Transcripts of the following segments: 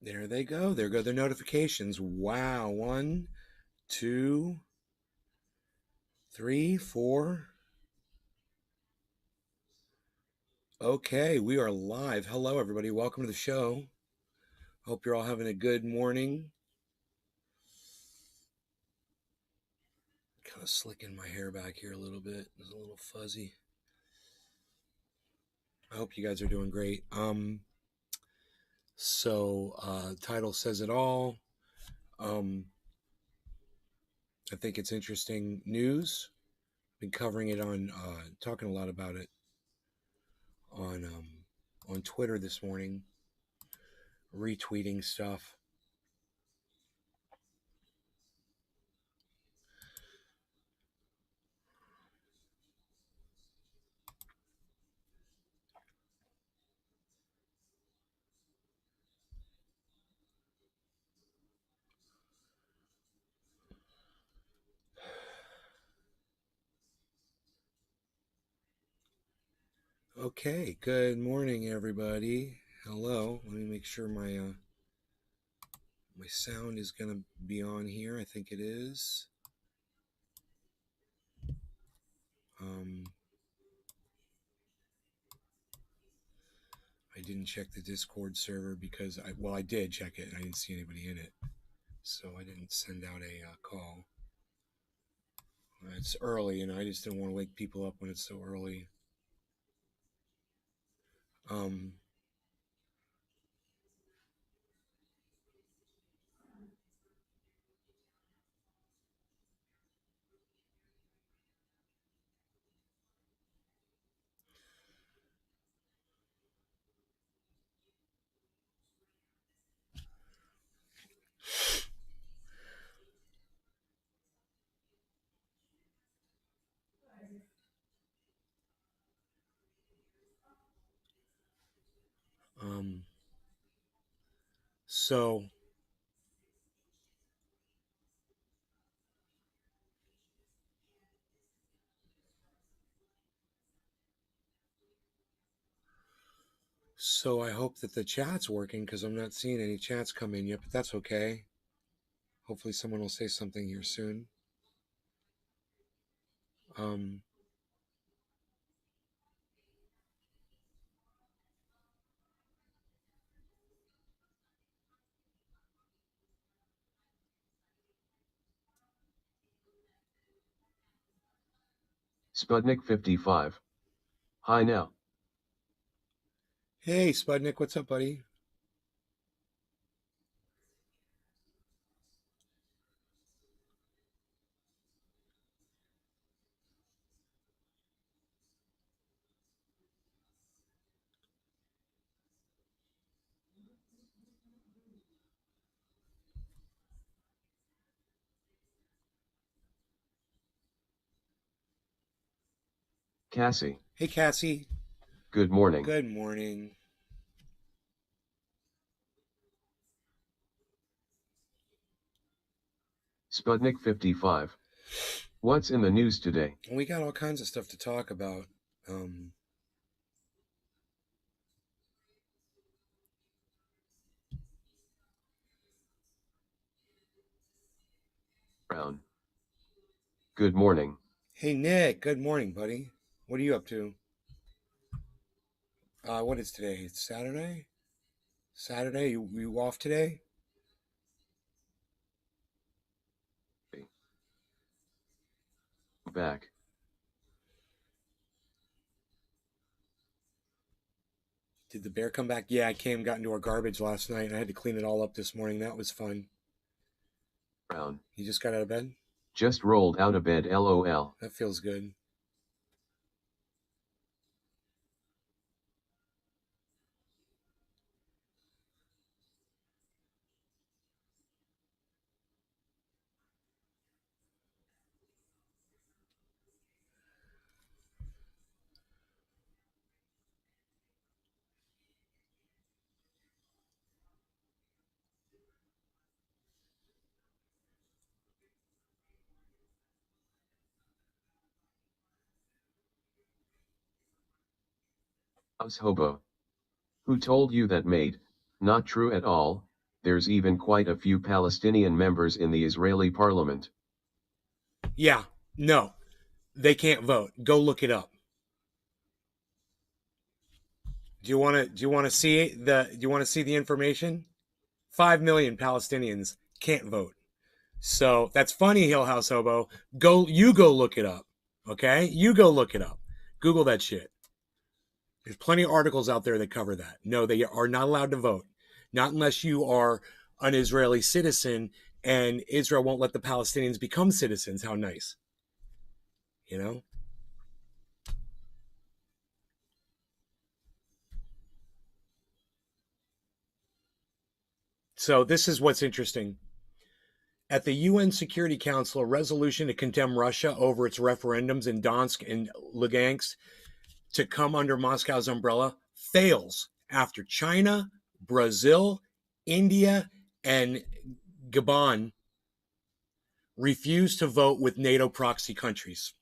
There they go. There go their notifications. Wow. One, two, three, four. Okay, we are live. Hello, everybody. Welcome to the show. Hope you're all having a good morning. Kind of slicking my hair back here a little bit. It's a little fuzzy. I hope you guys are doing great. Title says it all. I think it's interesting news. Been covering it on, talking a lot about it on Twitter this morning, retweeting stuff. Okay, good morning, everybody. Hello. Let me make sure my sound is going to be on here. I think it is. I didn't check the Discord server because I did check it and I didn't see anybody in it, so I didn't send out a call. It's early, and I just didn't want to wake people up when it's so early. Um, um, so So I hope that the chat's working because I'm not seeing any chats come in yet, but that's okay. Hopefully someone will say something here soon. Um, Sputnik 55. Hi now. Hey, Spudnik, what's up, buddy? Cassie. Hey, Cassie. Good morning. Good morning. Sputnik 55. What's in the news today? We got all kinds of stuff to talk about. Brown. Good morning. Hey, Nick. Good morning, buddy. What are you up to? What is today? It's Saturday? Saturday? You off today? Back. Did the bear come back? Yeah, I got into our garbage last night and I had to clean it all up this morning. That was fun. Brown. You just got out of bed? Just rolled out of bed, lol. That feels good. Us hobo. Who told you that, mate? Not true at all. There's even quite a few Palestinian members in the Israeli parliament. Yeah, no, they can't vote. Go look it up. Do you want to see the information? 5 million Palestinians can't vote. So that's funny, Hill House Hobo. Go look it up. Okay? You go look it up. Google that shit. There's plenty of articles out there that cover that. No, they are not allowed to vote. Not unless you are an Israeli citizen and Israel won't let the Palestinians become citizens. How nice. You know? So this is what's interesting. At the UN Security Council, a resolution to condemn Russia over its referendums in Donetsk and Lugansk to come under Moscow's umbrella fails after China, Brazil, India, and Gabon refused to vote with NATO proxy countries.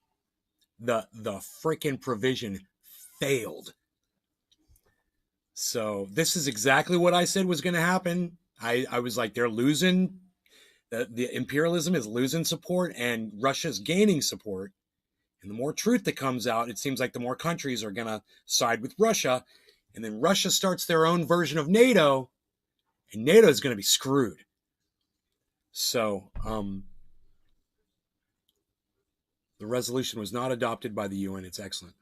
The freaking provision failed. So this is exactly what I said was going to happen. I was like, they're losing. The imperialism is losing support and Russia's gaining support. And the more truth that comes out, it seems like the more countries are going to side with Russia. And then Russia starts their own version of NATO, and NATO is going to be screwed. So the resolution was not adopted by the UN. It's excellent.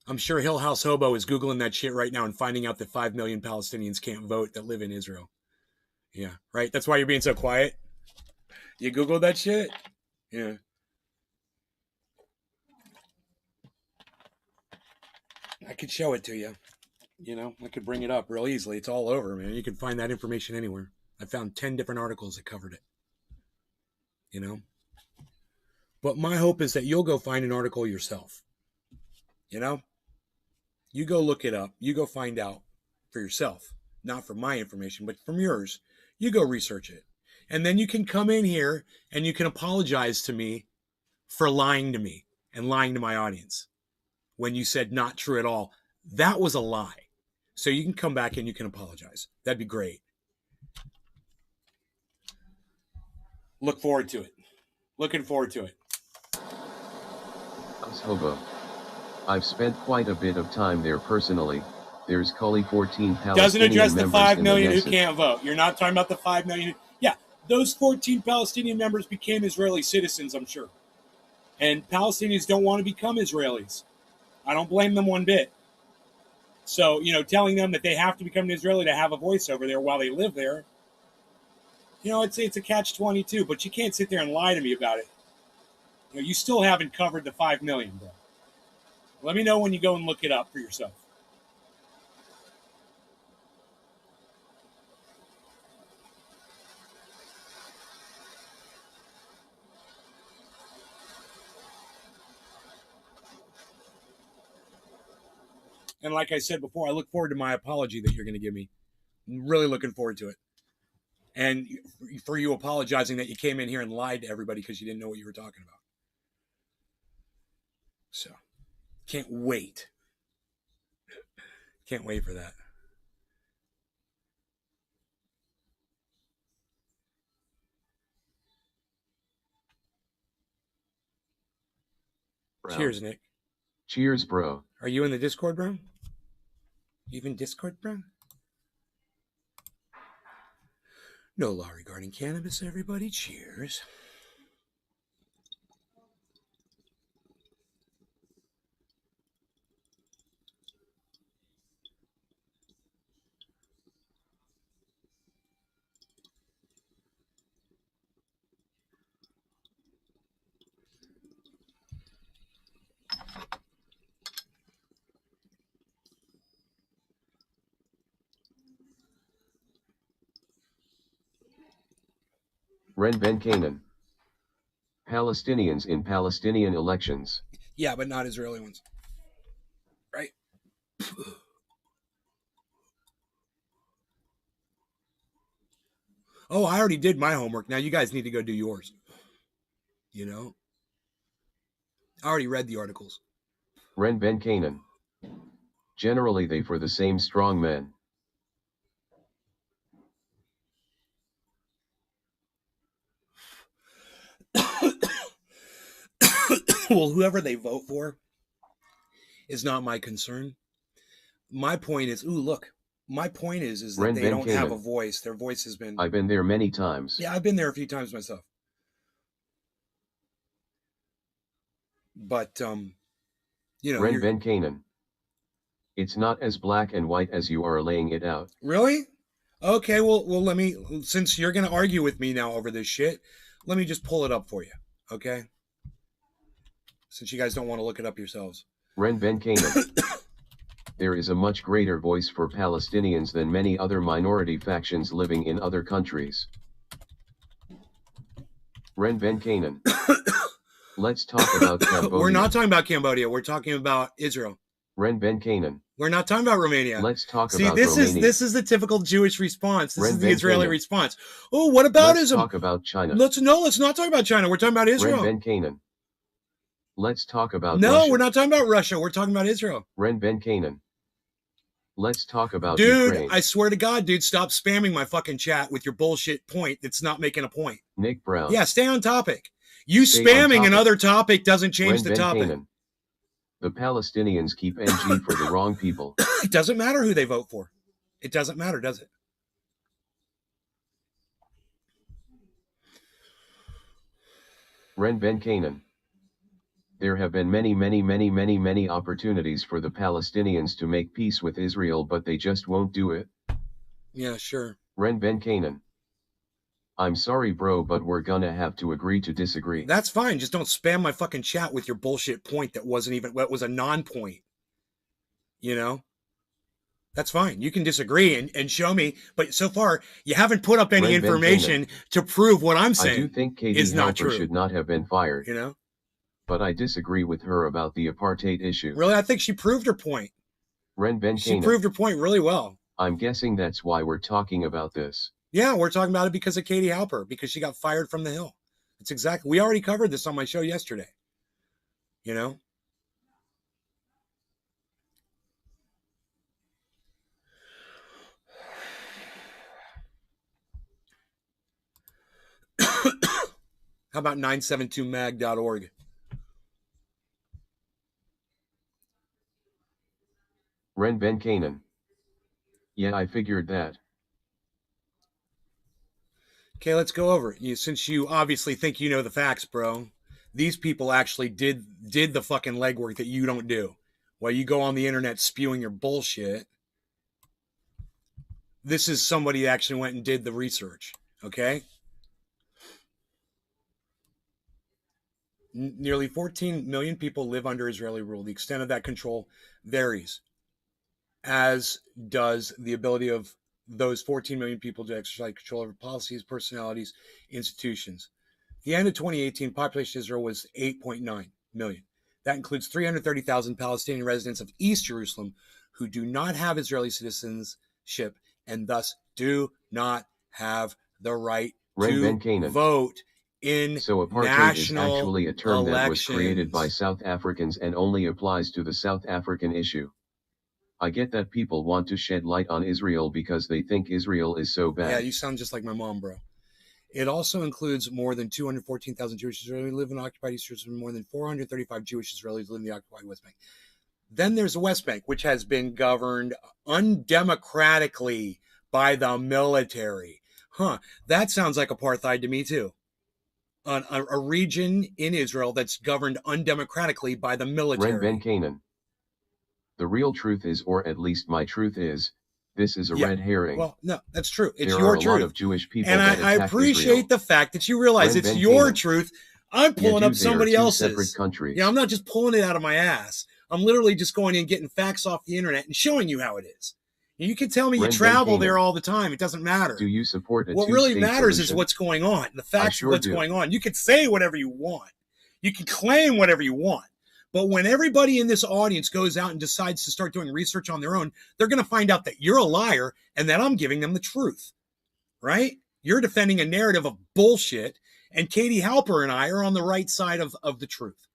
I'm sure Hill House Hobo is Googling that shit right now and finding out that 5 million Palestinians can't vote that live in Israel. Yeah, right? That's why you're being so quiet? You Googled that shit? Yeah. I could show it to you. You know, I could bring it up real easily. It's all over, man. You can find that information anywhere. I found 10 different articles that covered it. You know? But my hope is that you'll go find an article yourself. You know? You go look it up. You go find out for yourself. Not from my information, but from yours. You go research it. And then you can come in here and you can apologize to me for lying to me and lying to my audience when you said not true at all. That was a lie. So you can come back and you can apologize. That'd be great. Look forward to it. Looking forward to it. Hobo. I've spent quite a bit of time there personally. There's Cully 14 Palestinian Doesn't address the members 5 in million the who Knesset. can't vote. You're not talking about the 5 million. Yeah, those 14 Palestinian members became Israeli citizens, I'm sure. And Palestinians don't want to become Israelis. I don't blame them one bit. So, you know, telling them that they have to become an Israeli to have a voice over there while they live there, you know, it's a catch-22, but you can't sit there and lie to me about it. You know, you still haven't covered the 5 million, bro. Let me know when you go and look it up for yourself. And like I said before, I look forward to my apology that you're going to give me. I'm really looking forward to it. And for you apologizing that you came in here and lied to everybody because you didn't know what you were talking about. So, can't wait. Can't wait for that. Bro. Cheers, Nick. Cheers, bro. Are you in the Discord, bro? You in Discord, bro? No law regarding cannabis, everybody. Cheers. Ren Ben Canaan. Palestinians in Palestinian elections. Yeah, but not Israeli ones. Right? Oh, I already did my homework. Now you guys need to go do yours. You know? I already read the articles. Ren Ben Canaan. Generally they for the same strong men. Well, whoever they vote for is not my concern. My point is, look. My point is that Ren they Ben don't have a Canaan. voice. Their voice has been. I've been there many times. Yeah, I've been there a few times myself. But Ren Ben Canaan. It's not as black and white as you are laying it out. Really? Okay, well, let me. Since you're gonna argue with me now over this shit, let me just pull it up for you. Okay. Since you guys don't want to look it up yourselves. Ren Ben Canaan. There is a much greater voice for Palestinians than many other minority factions living in other countries. Ren Ben Canaan. Let's talk about Cambodia. We're not talking about Cambodia. We're talking about Israel. Ren Ben Canaan. We're not talking about Romania. Let's talk See, about this Romania. This is the typical Jewish response. This Ren is the Ben Israeli Canaan. response. Oh, what about Let's Islam? talk about China. Let's not talk about China. We're talking about Israel. Ren Ben Canaan. Let's talk about No, Russia. we're not talking about Russia. We're talking about Israel. Ren Ben Canaan. Let's talk about Dude, Ukraine. I swear to God, dude, stop spamming my fucking chat with your bullshit point that's not making a point. Nick Brown. Yeah, stay on topic. You Stay spamming on topic. another topic doesn't change Ren the Ben topic. Canaan. The Palestinians keep NG for the wrong people. It doesn't matter who they vote for. It doesn't matter, does it? Ren Ben Canaan. There have been many opportunities for the Palestinians to make peace with Israel, but they just won't do it. Yeah, sure. Ren Ben Canaan. I'm sorry, bro, but we're gonna have to agree to disagree. That's fine. Just don't spam my fucking chat with your bullshit point that wasn't even, what was a non-point. You know? That's fine. You can disagree and show me, but so far you haven't put up any Ren Ben information Canaan. to prove what I'm I saying. do think Katie is not Halper true. should not have been fired, You know? but I disagree with her about the apartheid issue. Really, I think she proved her point. Ren Ben She Canaan. proved her point really well. I'm guessing that's why we're talking about this. Yeah, we're talking about it because of Katie Halper, because she got fired from the Hill. It's exactly, we already covered this on my show yesterday. You know? How about 972mag.org? Ren Ben Canaan. Yeah, I figured that. Okay, let's go over it. Since you obviously think you know the facts, bro, these people actually did the fucking legwork that you don't do. While you go on the internet spewing your bullshit, this is somebody that actually went and did the research, okay? Nearly 14 million people live under Israeli rule. The extent of that control varies, as does the ability of those 14 million people to exercise control over policies, personalities, institutions. At the end of 2018, population of Israel was 8.9 million. That includes 330,000 Palestinian residents of East Jerusalem who do not have Israeli citizenship and thus do not have the right to vote in so apartheid national is actually a term that was elections. created by South Africans and only applies to the South African issue. I get that people want to shed light on Israel because they think Israel is so bad. Yeah, you sound just like my mom, bro. It also includes more than 214,000 Jewish Israelis who live in occupied East Jerusalem, more than 435 Jewish Israelis live in the occupied West Bank. Then there's the West Bank, which has been governed undemocratically by the military. That sounds like apartheid to me, too. A region in Israel that's governed undemocratically by the military. Ren Ben Canaan. The real truth is, or at least my truth is, this is a red herring. Well, no, that's true. It's there your are a truth. lot of Jewish people and that I appreciate Israel. The fact that you realize Ren it's Ben your Canaan. truth. I'm pulling up somebody else's. Separate countries. Yeah, I'm not just pulling it out of my ass. I'm literally just going and getting facts off the internet and showing you how it is. You can tell me you travel there all the time. It doesn't matter. Do you support what really matters is what's going on. The facts of what's going on. You can say whatever you want. You can claim whatever you want. But when everybody in this audience goes out and decides to start doing research on their own, they're going to find out that you're a liar and that I'm giving them the truth, right? You're defending a narrative of bullshit, and Katie Halper and I are on the right side of the truth.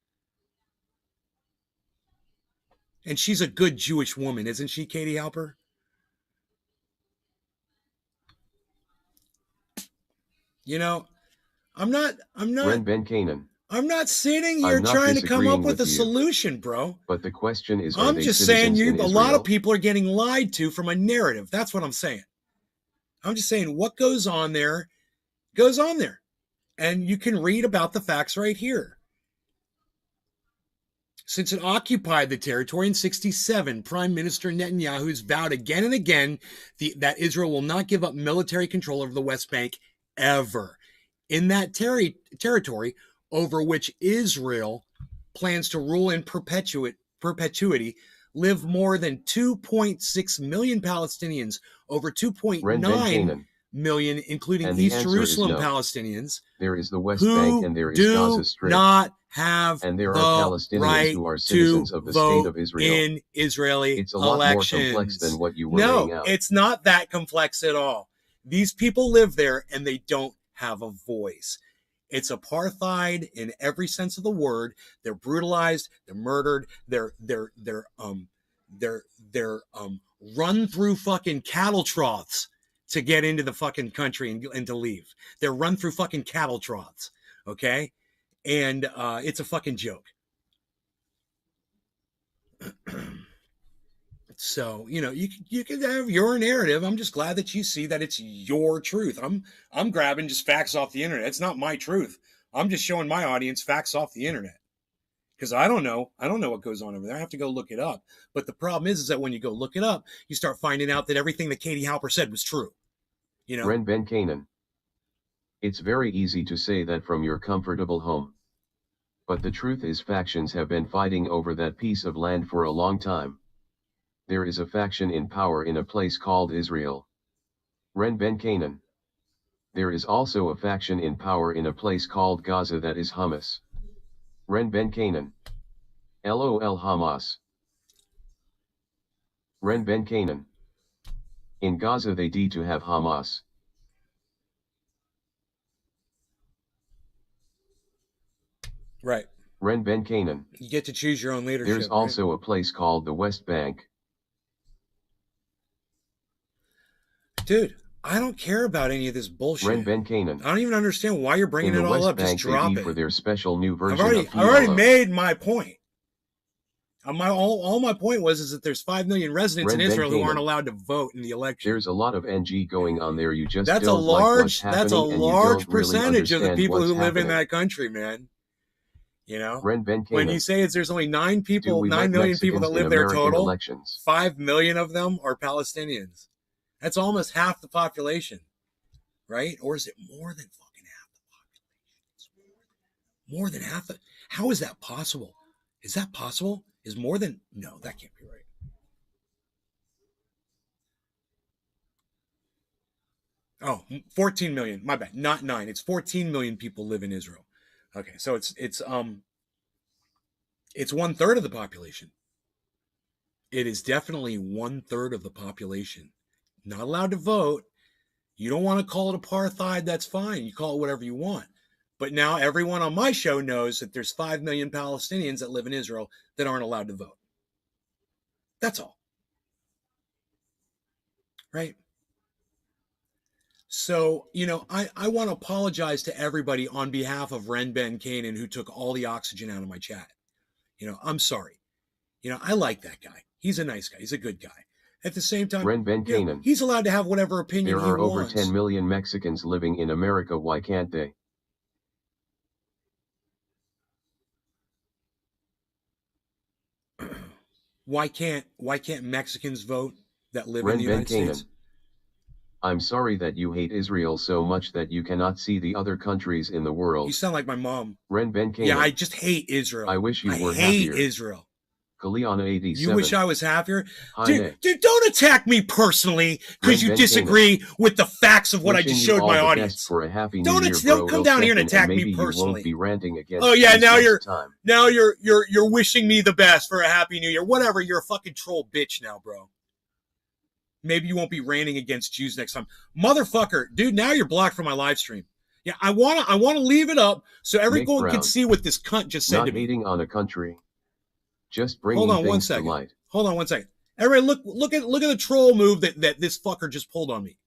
And she's a good Jewish woman, isn't she, Katie Halper? You know, I'm not Ren Ben Canaan. I'm not sitting here I'm not trying to come up disagreeing with a you, solution, bro. But the question is, are I'm they just saying citizens in a lot of Israel? people are getting lied to from a narrative. That's what I'm saying. I'm just saying what goes on there goes on there. And you can read about the facts right here. Since it occupied the territory in 1967, Prime Minister Netanyahu has vowed again and again that Israel will not give up military control over the West Bank ever. In that territory over which Israel plans to rule in perpetuity, live more than 2.6 million Palestinians, over 2.9 million, including East Jerusalem Palestinians. There is the West Bank and there is Gaza Strip. Not have and there are Palestinians who are citizens of the state of Israel. In Israeli it's a lot elections. More complex than what you were laying out. No, it's not that complex at all. These people live there and they don't have a voice. It's apartheid in every sense of the word. They're brutalized, they're murdered, they're run through fucking cattle troughs to get into the fucking country and to leave. They're run through fucking cattle troughs, okay? And it's a fucking joke. So, you know, you can have your narrative. I'm just glad that you see that it's your truth. I'm grabbing just facts off the internet. It's not my truth. I'm just showing my audience facts off the internet. Because I don't know what goes on over there. I have to go look it up. But the problem is that when you go look it up, you start finding out that everything that Katie Halper said was true. You know? Ren Ben Canaan. It's very easy to say that from your comfortable home. But the truth is factions have been fighting over that piece of land for a long time. There is a faction in power in a place called Israel. Ren Ben Canaan. There is also a faction in power in a place called Gaza that is Hamas. Ren Ben Canaan. LOL Hamas. Ren Ben Canaan. In Gaza they need to have Hamas. Right. Ren Ben Canaan. You get to choose your own leadership. There's also a place called the West Bank. Dude, I don't care about any of this bullshit. Ren Ben Canaan. I don't even understand why you're bringing it all up. Just drop it. For their special new version I've already made my point. All my point was that there's 5 million residents in Israel who aren't allowed to vote in the election. There's a lot of NG going on there. You just that's don't a large like that's a large percentage really of the people who live in that country, man. You know, when you say there's only 9 million people that live there total, elections. 5 million of them are Palestinians. That's almost half the population, right? Or is it more than fucking half the population? More than half the. How is that possible? Is that possible? Is more than. No, that can't be right. Oh, 14 million. My bad. Not 9. It's 14 million people live in Israel. Okay, so it's 1/3 of the population. It is definitely 1/3 of the population. Not allowed to vote. You don't want to call it apartheid, that's fine. You call it whatever you want. But now everyone on my show knows that there's 5 million Palestinians that live in Israel that aren't allowed to vote. That's all. Right? So, you know, I want to apologize to everybody on behalf of Ren Ben Canaan who took all the oxygen out of my chat. You know, I'm sorry. You know, I like that guy. He's a nice guy. He's a good guy. At the same time, Ren Ben Canaan. He's allowed to have whatever opinion he wants. There are over 10 million Mexicans living in America. Why can't they? Why can't Mexicans vote that live in the United States? I'm sorry that you hate Israel so much that you cannot see the other countries in the world. You sound like my mom. Ren Ben Canaan. Yeah, I just hate Israel. I wish you were happier. I hate Israel. Kaliana 87. You wish I was happier? Dude, don't attack me personally because you disagree with the facts of what I just showed my audience. For a happy don't New Year, don't come down here and attack me personally. You won't be ranting against oh yeah, now you're wishing me the best for a happy New Year. Whatever, you're a fucking troll bitch now, bro. Maybe you won't be ranting against Jews next time, motherfucker, dude. Now you're blocked from my live stream. Yeah, I wanna leave it up so everyone can see what this cunt just said to me. Not hating on a country. Just Hold bringing on one things to second. light. Hold on one second. Everybody, look at the troll move that this fucker just pulled on me.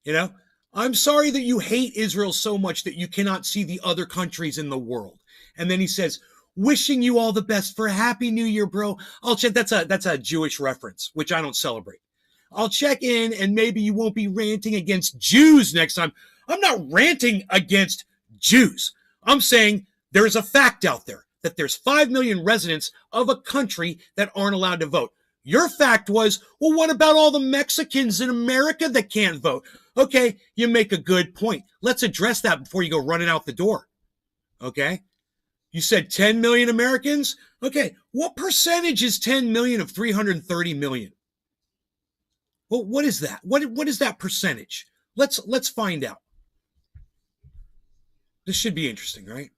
You know, I'm sorry that you hate Israel so much that you cannot see the other countries in the world. And then he says, wishing you all the best for a happy new year, bro. I'll check. That's a Jewish reference, which I don't celebrate. I'll check in and maybe you won't be ranting against Jews next time. I'm not ranting against Jews. I'm saying there's a fact out there that there's 5 million residents of a country that aren't allowed to vote. Your fact was, well, what about all the Mexicans in America that can't vote? Okay, you make a good point. Let's address that before you go running out the door. Okay? You said 10 million Americans? Okay, what percentage is 10 million of 330 million? Well, what is that? What is that percentage? Let's find out. This should be interesting, right?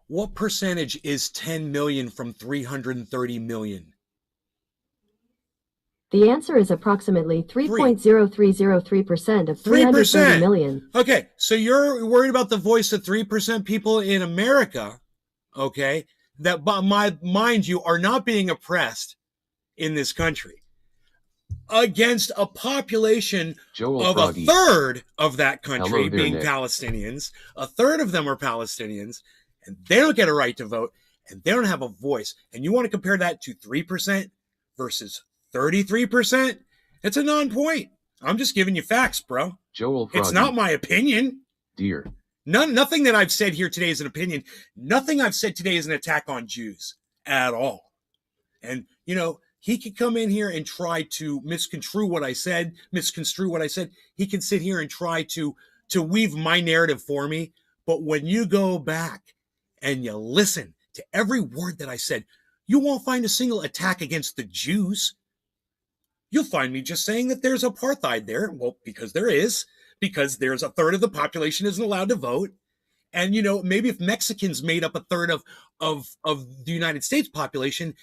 What percentage is 10 million from 330 million? The answer is approximately 3.0303% of 330 million. Okay, so you're worried about the voice of 3% people in America, okay, that, mind you, are not being oppressed in this country, against a population of a third of that country being Palestinians. A third of them are Palestinians, and they don't get a right to vote, and they don't have a voice. And you want to compare that to 3% versus 33%? It's a non-point. I'm just giving you facts, bro. Joel Froggy. It's not my opinion. Dear. Nothing that I've said here today is an opinion. Nothing I've said today is an attack on Jews at all. And, you know, he could come in here and try to misconstrue what I said. He can sit here and try to weave my narrative for me. But when you go back and you listen to every word that I said, you won't find a single attack against the Jews. You'll find me just saying that there's apartheid there. Well, because there is. Because there's a third of the population isn't allowed to vote. And, you know, maybe if Mexicans made up a third of the United States population,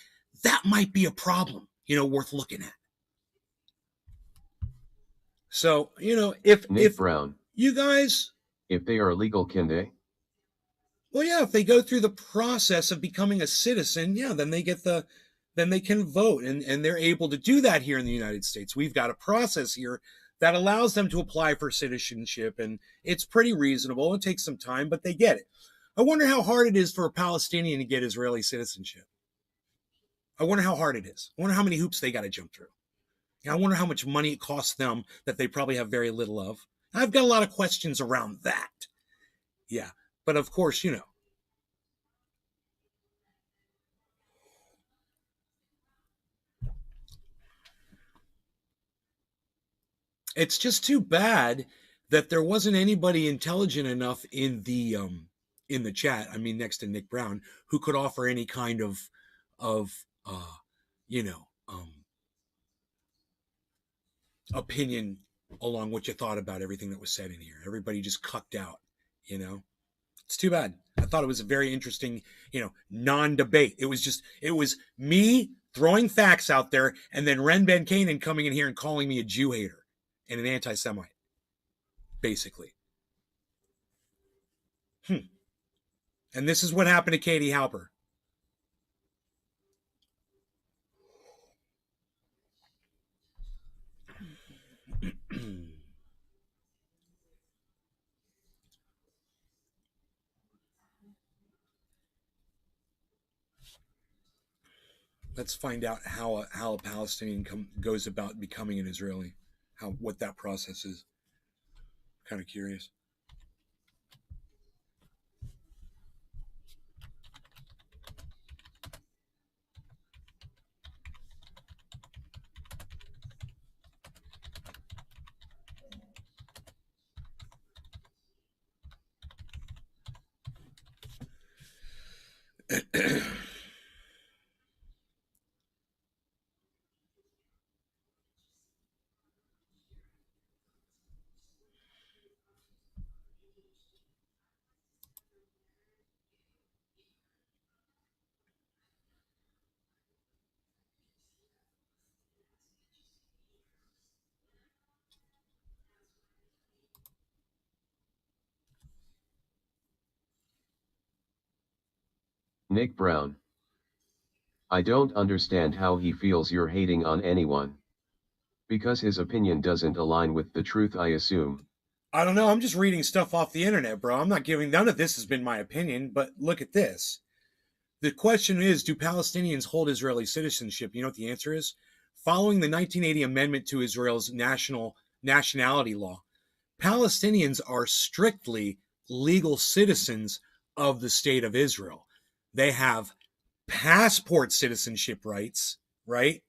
that might be a problem, you know, worth looking at. So, you know, if Brown, you guys, if they are legal, can they? Well, yeah, if they go through the process of becoming a citizen, yeah, then they can vote, and they're able to do that here in the United States. We've got a process here that allows them to apply for citizenship, and it's pretty reasonable. It takes some time, but they get it. I wonder how hard it is for a Palestinian to get Israeli citizenship. I wonder how hard it is. I wonder how many hoops they got to jump through. I wonder how much money it costs them that they probably have very little of. I've got a lot of questions around that. Yeah, but of course, you know. It's just too bad that there wasn't anybody intelligent enough in the chat. I mean, next to Nick Brown, who could offer any kind of opinion along what you thought about everything that was said in here. Everybody just cucked out, you know. It's too bad. I thought it was a very interesting, you know, non-debate. It was me throwing facts out there, and then Ren Ben Canaan coming in here and calling me a Jew hater and an anti-Semite, basically. And this is what happened to Katie Halper. Let's find out how a Palestinian goes about becoming an Israeli. What that process is. Kind of curious. Nick Brown. I don't understand how he feels you're hating on anyone. Because his opinion doesn't align with the truth, I assume. I don't know. I'm just reading stuff off the internet, bro. I'm not giving, none of this has been my opinion, but look at this. The question is, do Palestinians hold Israeli citizenship? You know what the answer is? Following the 1980 amendment to Israel's nationality law, Palestinians are strictly legal citizens of the state of Israel. They have passport citizenship rights, right?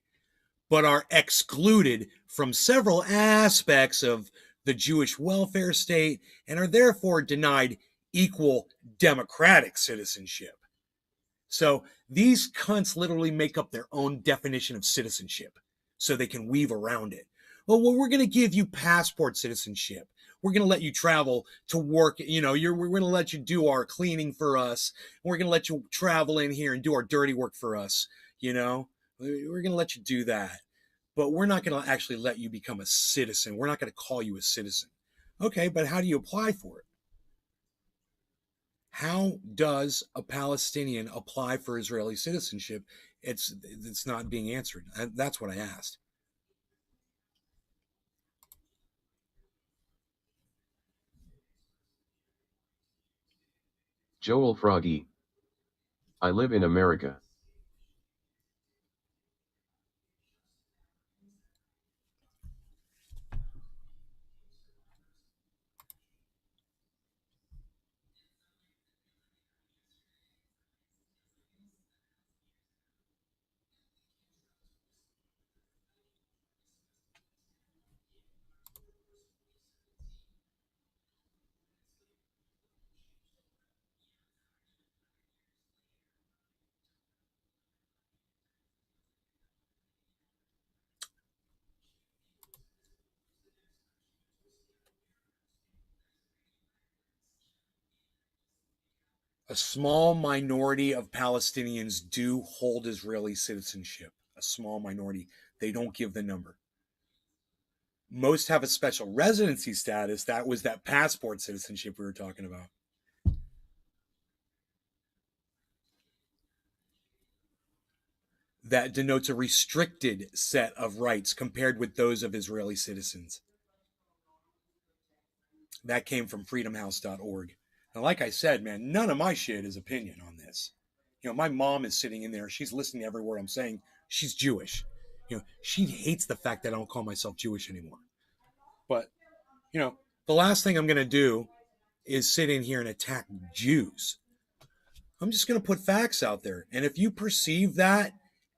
But are excluded from several aspects of the Jewish welfare state and are therefore denied equal democratic citizenship. So these cunts literally make up their own definition of citizenship so they can weave around it. Well, we're going to give you passport citizenship. We're going to let you travel to work. You know, we're going to let you do our cleaning for us. We're going to let you travel in here and do our dirty work for us. You know, we're going to let you do that. But we're not going to actually let you become a citizen. We're not going to call you a citizen. Okay, but how do you apply for it? How does a Palestinian apply for Israeli citizenship? It's not being answered. That's what I asked. Joel Froggy. I live in America. A small minority of Palestinians do hold Israeli citizenship. A small minority. They don't give the number. Most have a special residency status. That was that passport citizenship we were talking about. That denotes a restricted set of rights compared with those of Israeli citizens. That came from freedomhouse.org. And like I said, man, none of my shit is opinion on this. You know, my mom is sitting in there. She's listening to every word I'm saying. She's Jewish. You know, she hates the fact that I don't call myself Jewish anymore. But, you know, the last thing I'm going to do is sit in here and attack Jews. I'm just going to put facts out there. And if you perceive that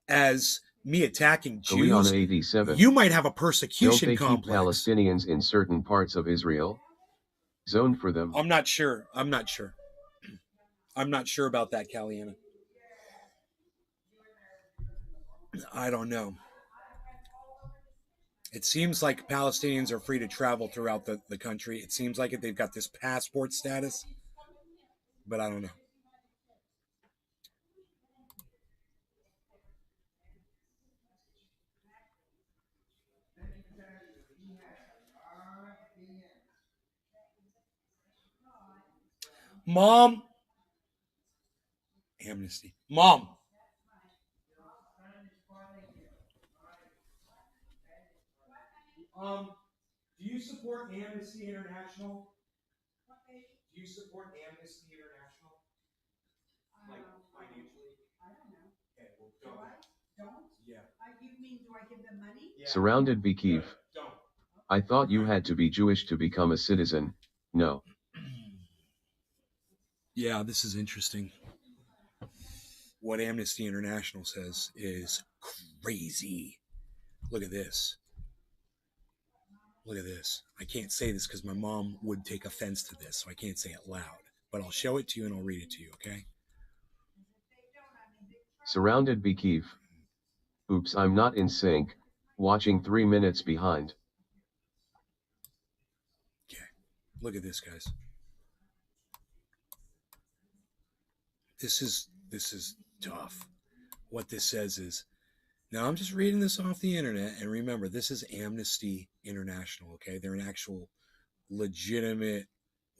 as me attacking Jews, 87. you might have a persecution Don't they complex. keep Palestinians in certain parts of Israel? Zoned for them. I'm not sure. I'm not sure about that, Caliana. I don't know. It seems like Palestinians are free to travel throughout the country. It seems like they've got this passport status, but I don't know. Mom. Amnesty. Mom. Do you support Amnesty International? Do you support Amnesty International? Like financially? I don't know. Okay, well, don't. Yeah. You mean, do I give them money? Yeah. Surrounded Bekeef. Don't. I thought you had to be Jewish to become a citizen. No. Yeah, this is interesting. What Amnesty International says is crazy. Look at this. Look at this. I can't say this because my mom would take offense to this, so I can't say it loud. But I'll show it to you and I'll read it to you, okay? Surrounded Bekeef. Oops, I'm not in sync. Watching 3 minutes behind. Okay. Look at this, guys. This is tough. What this says is, now I'm just reading this off the internet, and remember, this is Amnesty International, okay? They're an actual legitimate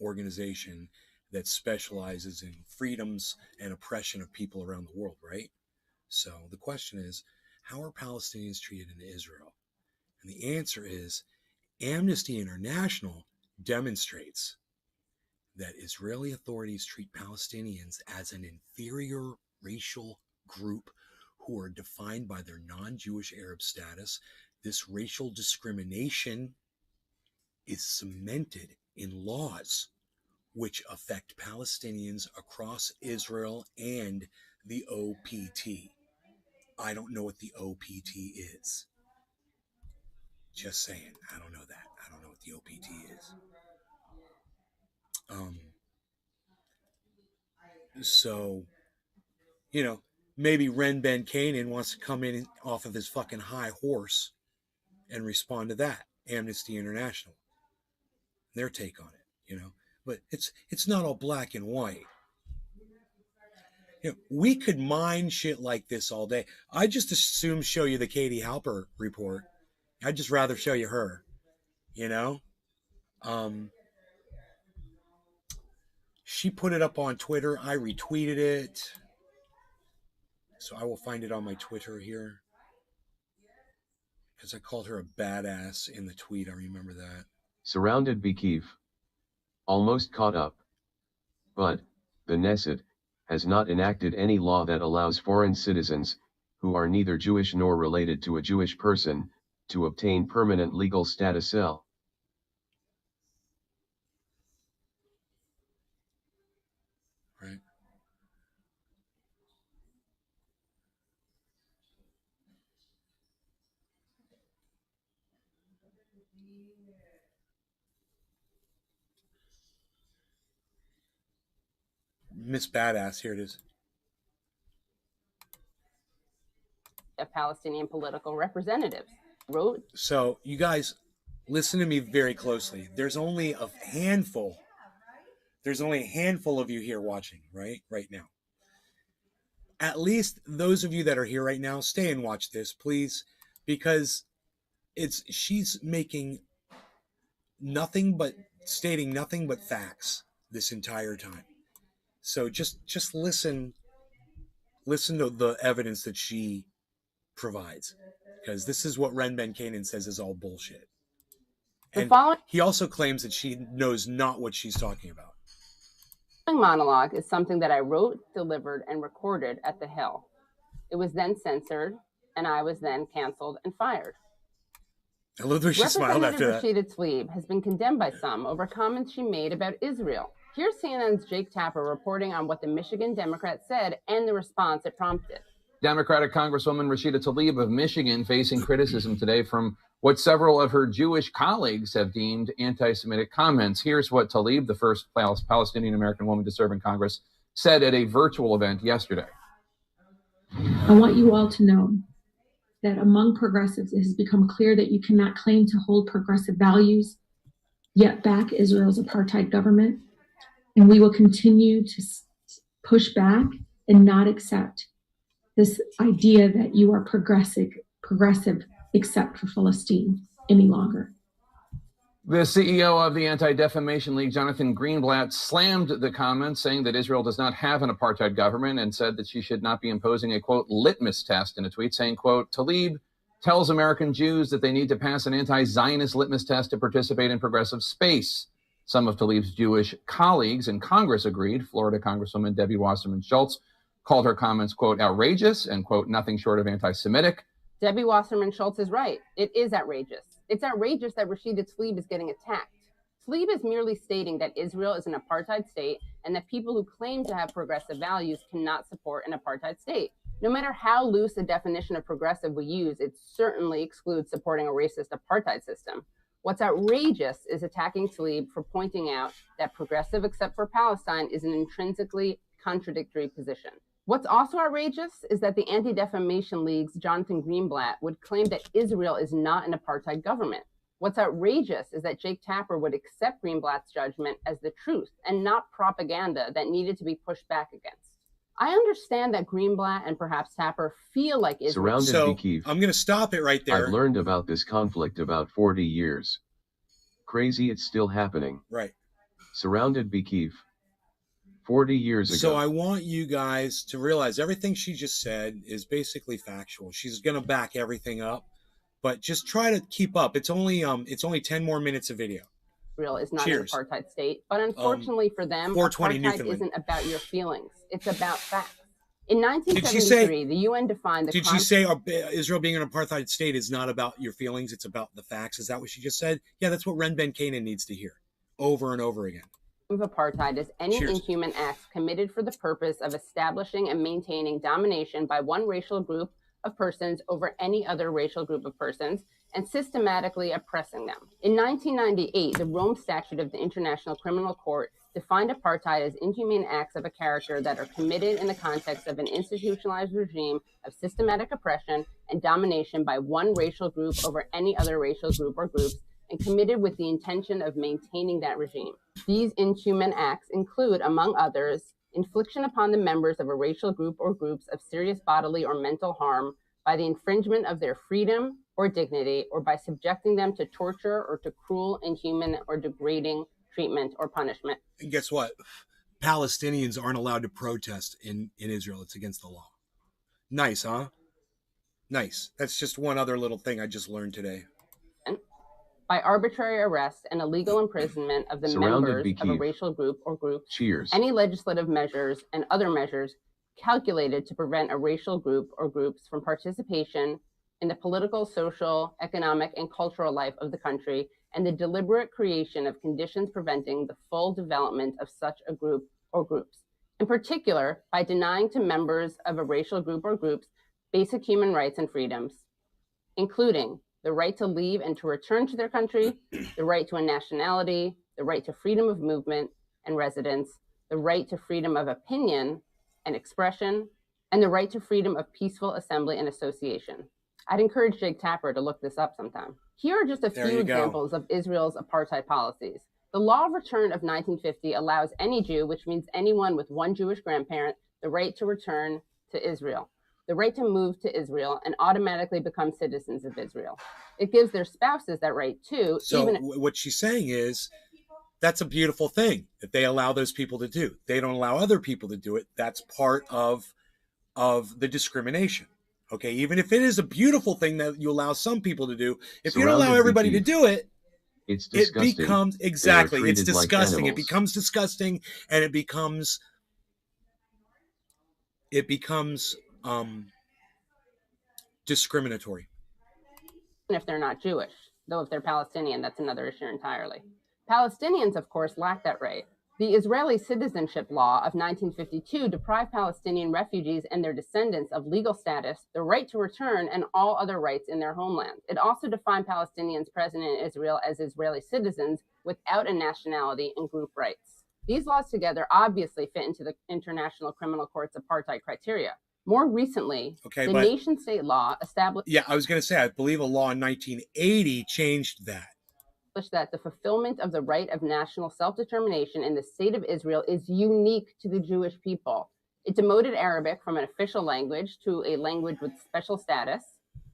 organization that specializes in freedoms and oppression of people around the world, right? So the question is, how are Palestinians treated in Israel? And the answer is Amnesty International demonstrates that Israeli authorities treat Palestinians as an inferior racial group who are defined by their non-Jewish Arab status. This racial discrimination is cemented in laws which affect Palestinians across Israel and the OPT. I don't know what the OPT is. Just saying, I don't know that. I don't know what the OPT is. So, maybe Ren Ben Canaan wants to come in off of his fucking high horse and respond to that. Amnesty International, their take on it, But it's not all black and white. We could mine shit like this all day. I just assume show you the Katie Halper report. I'd just rather show you her, She put it up on Twitter. I retweeted it. So I will find it on my Twitter here. Because I called her a badass in the tweet. I remember that. Surrounded Bekeef. Almost caught up. But, the Knesset, has not enacted any law that allows foreign citizens, who are neither Jewish nor related to a Jewish person, to obtain permanent legal status L. Right. Miss Badass, here it is. A Palestinian political representative wrote. So you guys, listen to me very closely. There's only a handful of you here watching, right now. At least those of you that are here right now, stay and watch this, please, because she's making stating nothing but facts this entire time. So just listen to the evidence that she provides, because this is what Ren Ben Canaan says is all bullshit. And he also claims that she knows not what she's talking about. The monologue is something that I wrote, delivered, and recorded at the Hill. It was then censored, and I was then canceled and fired. I love that she smiled after that. Representative Rashida Tlaib has been condemned by some over comments she made about Israel. Here's CNN's Jake Tapper reporting on what the Michigan Democrat said and the response it prompted. Democratic Congresswoman Rashida Tlaib of Michigan facing criticism today from what several of her Jewish colleagues have deemed anti-Semitic comments. Here's what Tlaib, the first Palestinian-American woman to serve in Congress, said at a virtual event yesterday. I want you all to know that among progressives, it has become clear that you cannot claim to hold progressive values, yet back Israel's apartheid government. And we will continue to push back and not accept this idea that you are progressive except for Palestine any longer. The CEO of the Anti-Defamation League, Jonathan Greenblatt, slammed the comments, saying that Israel does not have an apartheid government, and said that she should not be imposing a, quote, litmus test in a tweet, saying, quote, Tlaib tells American Jews that they need to pass an anti-Zionist litmus test to participate in progressive space. Some of Tlaib's Jewish colleagues in Congress agreed. Florida Congresswoman Debbie Wasserman Schultz called her comments, quote, outrageous and, quote, nothing short of anti-Semitic. Debbie Wasserman Schultz is right. It is outrageous. It's outrageous that Rashida Tlaib is getting attacked. Tlaib is merely stating that Israel is an apartheid state and that people who claim to have progressive values cannot support an apartheid state. No matter how loose a definition of progressive we use, it certainly excludes supporting a racist apartheid system. What's outrageous is attacking Tlaib for pointing out that progressive except for Palestine is an intrinsically contradictory position. What's also outrageous is that the Anti-Defamation League's Jonathan Greenblatt would claim that Israel is not an apartheid government. What's outrageous is that Jake Tapper would accept Greenblatt's judgment as the truth and not propaganda that needed to be pushed back against. I understand that Greenblatt and perhaps Tapper feel like Israel. So I'm going to stop it right there. I've learned about this conflict about 40 years. Crazy it's still happening. Right. Surrounded Bekeef. 40 years ago. So I want you guys to realize everything she just said is basically factual. She's going to back everything up, but just try to keep up. It's only 10 more minutes of video. Israel is not Cheers. an apartheid state, but unfortunately for them, 420 apartheid Newfoundland. isn't about your feelings. It's about facts. In Did she say- 1973, the UN defined the Did she say Israel being an apartheid state is not about your feelings, it's about the facts? Is that what she just said? Yeah, that's what Ren Ben Canaan needs to hear over and over again. of apartheid as any Cheers. inhuman acts committed for the purpose of establishing and maintaining domination by one racial group of persons over any other racial group of persons and systematically oppressing them. In 1998, the Rome Statute of the International Criminal Court defined apartheid as inhumane acts of a character that are committed in the context of an institutionalized regime of systematic oppression and domination by one racial group over any other racial group or groups, and committed with the intention of maintaining that regime. These inhuman acts include, among others, infliction upon the members of a racial group or groups of serious bodily or mental harm by the infringement of their freedom or dignity, or by subjecting them to torture or to cruel, inhuman, or degrading treatment or punishment. And guess what? Palestinians aren't allowed to protest in Israel. It's against the law. Nice, huh? Nice. That's just one other little thing I just learned today. By arbitrary arrest and illegal imprisonment of the Surrounded members of a Keith. racial group or groups, Cheers. any legislative measures and other measures calculated to prevent a racial group or groups from participation in the political, social, economic, and cultural life of the country, and the deliberate creation of conditions preventing the full development of such a group or groups. In particular, by denying to members of a racial group or groups basic human rights and freedoms, including the right to leave and to return to their country, the right to a nationality, the right to freedom of movement and residence, the right to freedom of opinion and expression, and the right to freedom of peaceful assembly and association. I'd encourage Jake Tapper to look this up sometime. Here are just a There few you go. examples of Israel's apartheid policies. The Law of Return of 1950 allows any Jew, which means anyone with one Jewish grandparent, the right to return to Israel, the right to move to Israel and automatically become citizens of Israel. It gives their spouses that right too. So what she's saying is that's a beautiful thing that they allow those people to do. They don't allow other people to do it. That's part of the discrimination. Okay, even if it is a beautiful thing that you allow some people to do, if you don't allow everybody to do it, it's disgusting. It becomes They are exactly it's treated like disgusting. It animals. becomes disgusting, and it becomes discriminatory. if they're not Jewish, though if they're Palestinian, that's another issue entirely. Palestinians, of course, lack that right. The Israeli citizenship law of 1952 deprived Palestinian refugees and their descendants of legal status, the right to return, and all other rights in their homeland. It also defined Palestinians present in Israel as Israeli citizens without a nationality and group rights. These laws together obviously fit into the International Criminal Court's apartheid criteria. More recently, the nation-state law established... Yeah, I was going to say, I believe a law in 1980 changed that. That the fulfillment of the right of national self-determination in the state of Israel is unique to the Jewish people. It demoted Arabic from an official language to a language with special status.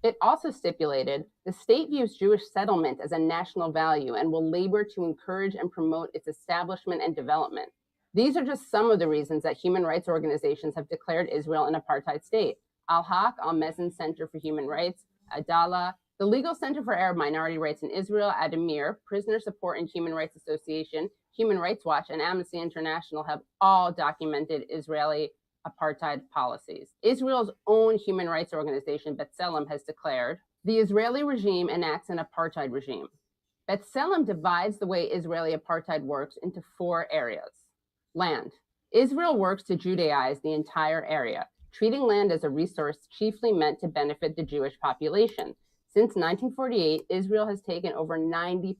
It also stipulated the state views Jewish settlement as a national value and will labor to encourage and promote its establishment and development. These are just some of the reasons that human rights organizations have declared Israel an apartheid state. Al-Haq, Al-Mezen Center for Human Rights, Adala, the Legal Center for Arab Minority Rights in Israel, Adamir, Prisoner Support and Human Rights Association, Human Rights Watch, and Amnesty International have all documented Israeli apartheid policies. Israel's own human rights organization, B'Tselem, has declared, the Israeli regime enacts an apartheid regime. B'Tselem divides the way Israeli apartheid works into 4 areas. Land. Israel works to Judaize the entire area, treating land as a resource chiefly meant to benefit the Jewish population. Since 1948, Israel has taken over 90%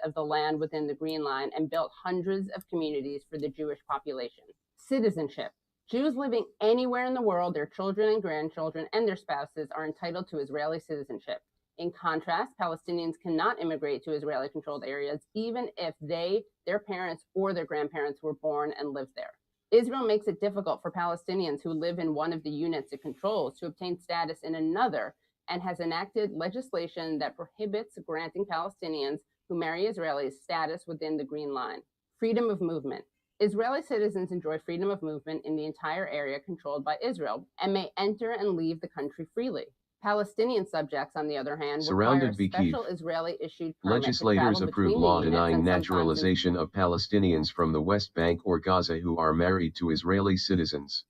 of the land within the Green Line and built hundreds of communities for the Jewish population. Citizenship. Jews living anywhere in the world, their children and grandchildren, and their spouses are entitled to Israeli citizenship. In contrast, Palestinians cannot immigrate to Israeli-controlled areas, even if they, their parents, or their grandparents were born and lived there. Israel makes it difficult for Palestinians who live in one of the units it controls to obtain status in another, and has enacted legislation that prohibits granting Palestinians who marry Israelis status within the Green Line. Freedom of movement. Israeli citizens enjoy freedom of movement in the entire area controlled by Israel and may enter and leave the country freely. Palestinian subjects, on the other hand, require Surrounded a by Kyiv, special Israeli-issued permit legislators to travel approved between law the units denying and sometimes naturalization of Palestinians from the West Bank or Gaza who are married to Israeli citizens.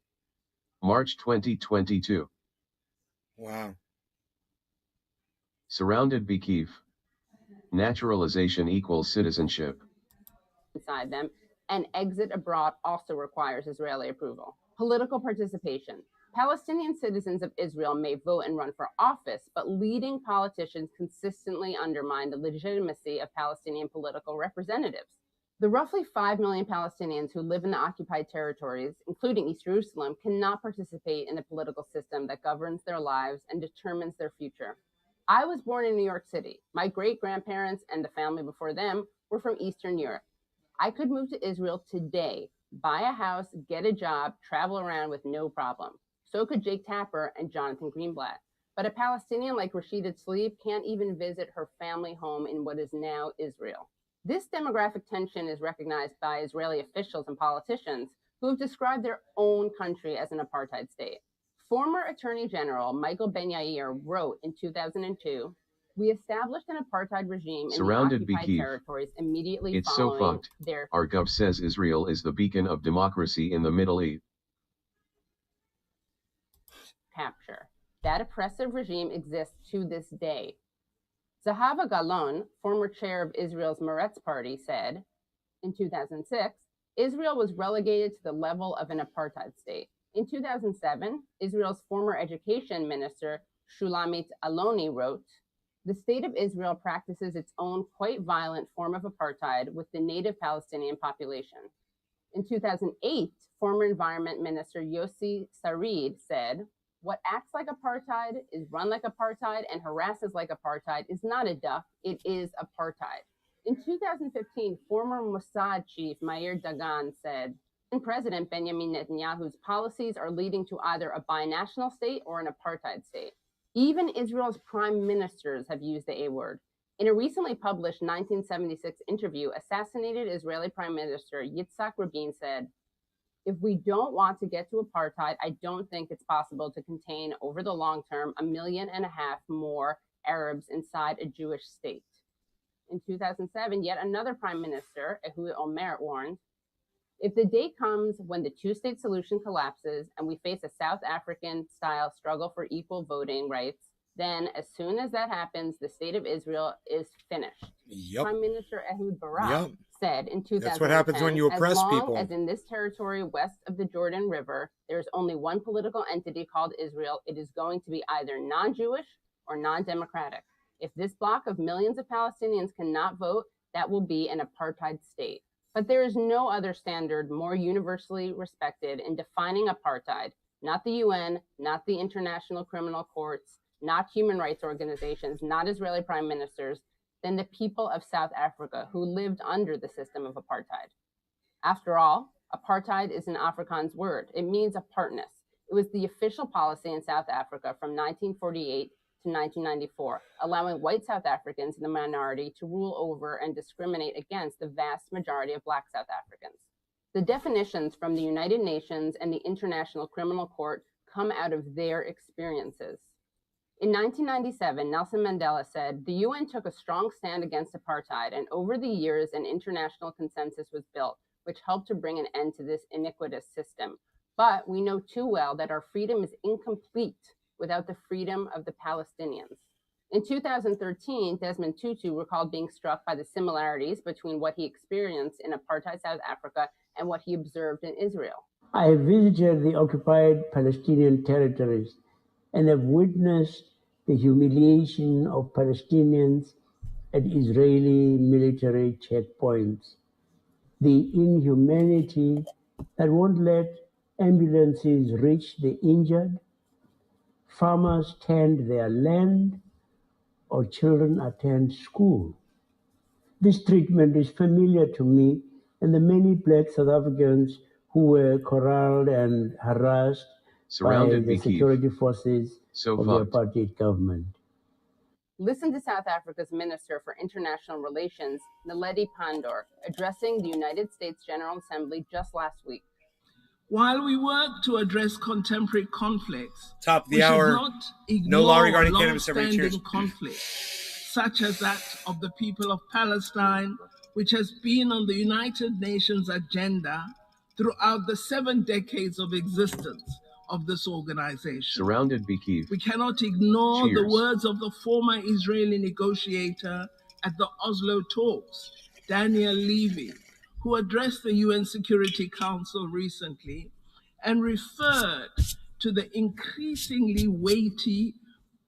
March 2022. Wow. Surrounded by Kyiv. Naturalization equals citizenship. inside them, and exit abroad also requires Israeli approval. Political participation. Palestinian citizens of Israel may vote and run for office, but leading politicians consistently undermine the legitimacy of Palestinian political representatives. The roughly 5 million Palestinians who live in the occupied territories, including East Jerusalem, cannot participate in the political system that governs their lives and determines their future. I was born in New York City. My great-grandparents and the family before them were from Eastern Europe. I could move to Israel today, buy a house, get a job, travel around with no problem. So could Jake Tapper and Jonathan Greenblatt. But a Palestinian like Rashida Tlaib can't even visit her family home in what is now Israel. This demographic tension is recognized by Israeli officials and politicians who have described their own country as an apartheid state. Former Attorney General Michael Ben-Yair wrote in 2002, "We established an apartheid regime in Surrounded the by occupied Kyiv. territories immediately It's so following fucked. their Our gov says Israel is the beacon of democracy in the Middle East. capture. That oppressive regime exists to this day." Zahava Galon, former chair of Israel's Meretz party, said in 2006, Israel was relegated to the level of an apartheid state. In 2007, Israel's former education minister, Shulamit Aloni, wrote, "The state of Israel practices its own quite violent form of apartheid with the native Palestinian population." In 2008, former Environment Minister Yossi Sarid said, "What acts like apartheid, is run like apartheid, and harasses like apartheid is not a duck, it is apartheid." In 2015, former Mossad chief Meir Dagan said, President Benjamin Netanyahu's policies are leading to either a binational state or an apartheid state. Even Israel's prime ministers have used the A word. In a recently published 1976 interview, assassinated Israeli Prime Minister Yitzhak Rabin said, "If we don't want to get to apartheid, I don't think it's possible to contain over the long term 1.5 million more Arabs inside a Jewish state." In 2007, yet another prime minister, Ehud Olmert, warned, "If the day comes when the two-state solution collapses and we face a South African-style struggle for equal voting rights, then as soon as that happens, the state of Israel is finished." Yep. Prime Minister Ehud Barak Yep. said in 2010, That's what happens when you oppress as long people. as in this territory west of the Jordan River, there is only one political entity called Israel, it is going to be either non-Jewish or non-democratic. If this bloc of millions of Palestinians cannot vote, that will be an apartheid state. But there is no other standard more universally respected in defining apartheid, not the UN, not the International Criminal Courts, not human rights organizations, not Israeli prime ministers, than the people of South Africa who lived under the system of apartheid. After all, apartheid is an Afrikaans word. It means apartness. It was the official policy in South Africa from 1948 to 1994, allowing white South Africans in the minority to rule over and discriminate against the vast majority of Black South Africans. The definitions from the United Nations and the International Criminal Court come out of their experiences. In 1997, Nelson Mandela said, "The UN took a strong stand against apartheid, and over the years, an international consensus was built, which helped to bring an end to this iniquitous system. But we know too well that our freedom is incomplete without the freedom of the Palestinians." In 2013, Desmond Tutu recalled being struck by the similarities between what he experienced in apartheid South Africa and what he observed in Israel. "I visited the occupied Palestinian territories and have witnessed the humiliation of Palestinians at Israeli military checkpoints, the inhumanity that won't let ambulances reach the injured, farmers tend their land, or children attend school. This treatment is familiar to me and the many Black South Africans who were corralled and harassed by Surrounded the by Kyiv. security forces So of the fucked. apartheid government." Listen to South Africa's Minister for International Relations, Naledi Pandor, addressing the United States General Assembly just last week. While we work to address contemporary conflicts, Top of the we hour. should not No law ignore regarding cannabis. Everybody cheers. long-standing conflicts, such as that of the people of Palestine, which has been on the United Nations agenda throughout the 7 decades of existence of this organization. Surrounded Bikiv. We cannot ignore the Cheers. words of the former Israeli negotiator at the Oslo talks, Daniel Levy, who addressed the UN Security Council recently and referred to the increasingly weighty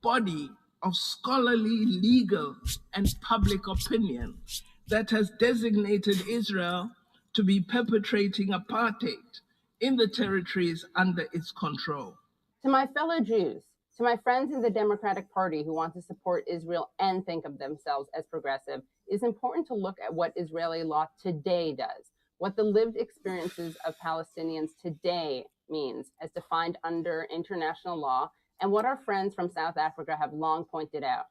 body of scholarly, legal, and public opinion that has designated Israel to be perpetrating apartheid in the territories under its control. To my fellow Jews, to my friends in the Democratic Party who want to support Israel and think of themselves as progressive, it is important to look at what Israeli law today does, what the lived experiences of Palestinians today means as defined under international law, and what our friends from South Africa have long pointed out.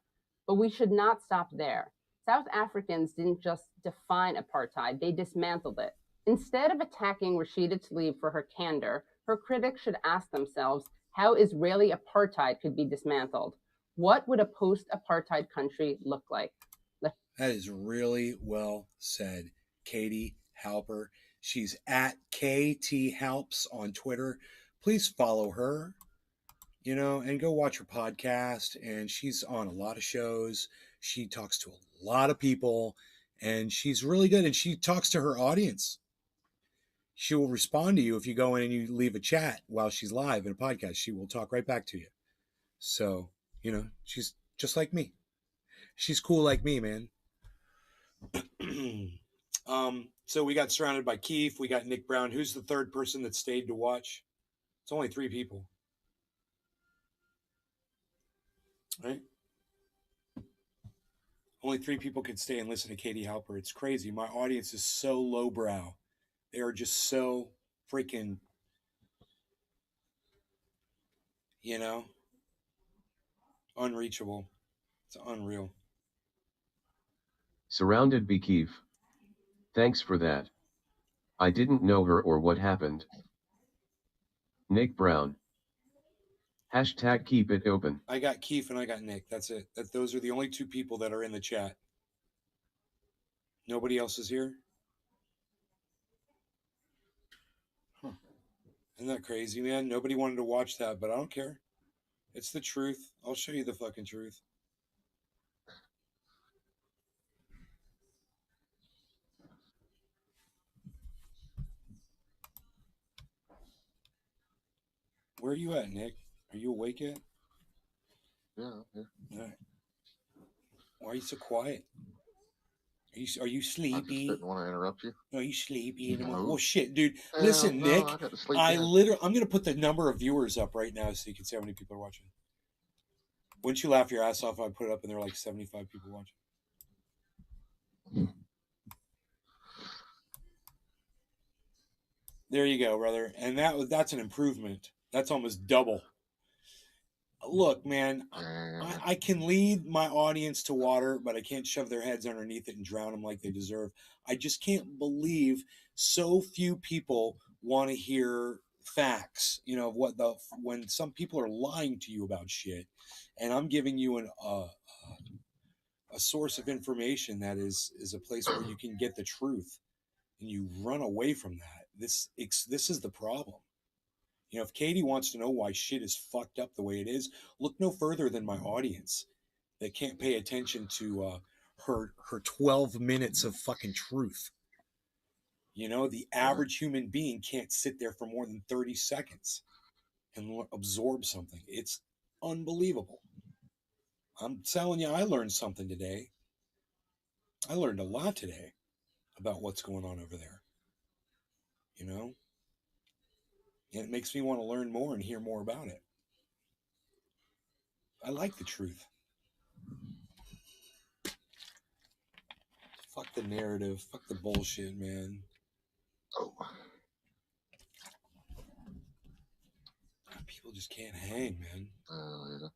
But we should not stop there. South Africans didn't just define apartheid, they dismantled it. Instead of attacking Rashida Tlaib for her candor, her critics should ask themselves how Israeli apartheid could be dismantled. What would a post-apartheid country look like? That is really well said. Katie Halper. She's at KT Halps on Twitter. Please follow her, and go watch her podcast. And she's on a lot of shows. She talks to a lot of people, and she's really good. And she talks to her audience. She will respond to you if you go in and you leave a chat while she's live in a podcast. She will talk right back to you. So, she's just like me. She's cool like me, man. So we got surrounded by Keith. We got Nick Brown. Who's the third person that stayed to watch? It's only 3 people. Right? Only 3 people could stay and listen to Katie Halper. It's crazy. My audience is so lowbrow. They are just so freaking, unreachable. It's unreal. Surrounded Bikiv. Thanks for that. I didn't know her or what happened. Nick Brown. Hashtag keep it open. I got Keith and I got Nick. That's it. Those are the only 2 people that are in the chat. Nobody else is here? Huh. Isn't that crazy, man? Nobody wanted to watch that, but I don't care. It's the truth. I'll show you the fucking truth. Where are you at, Nick? Are you awake yet? Yeah. All right. Why are you so quiet? Are you sleepy? I just didn't want to interrupt you. Are you sleepy anymore? No. Well, shit, dude. Hell Listen, no, Nick. I got to sleep I'm in. going to put the number of viewers up right now so you can see how many people are watching. Wouldn't you laugh your ass off if I put it up and there were like 75 people watching? There you go, brother. And that's an improvement. That's almost double. Look, man, I can lead my audience to water, but I can't shove their heads underneath it and drown them like they deserve. I just can't believe so few people want to hear facts, of when some people are lying to you about shit, and I'm giving you a source of information that is a place where you can get the truth, and you run away from that. This is the problem. If Katie wants to know why shit is fucked up the way it is, look no further than my audience that can't pay attention to her 12 minutes of fucking truth. The average human being can't sit there for more than 30 seconds and absorb something. It's unbelievable. I'm telling you, I learned something today. I learned a lot today about what's going on over there. And it makes me want to learn more and hear more about it. I like the truth. Fuck the narrative. Fuck the bullshit, man. Oh. People just can't hang, man. Yeah.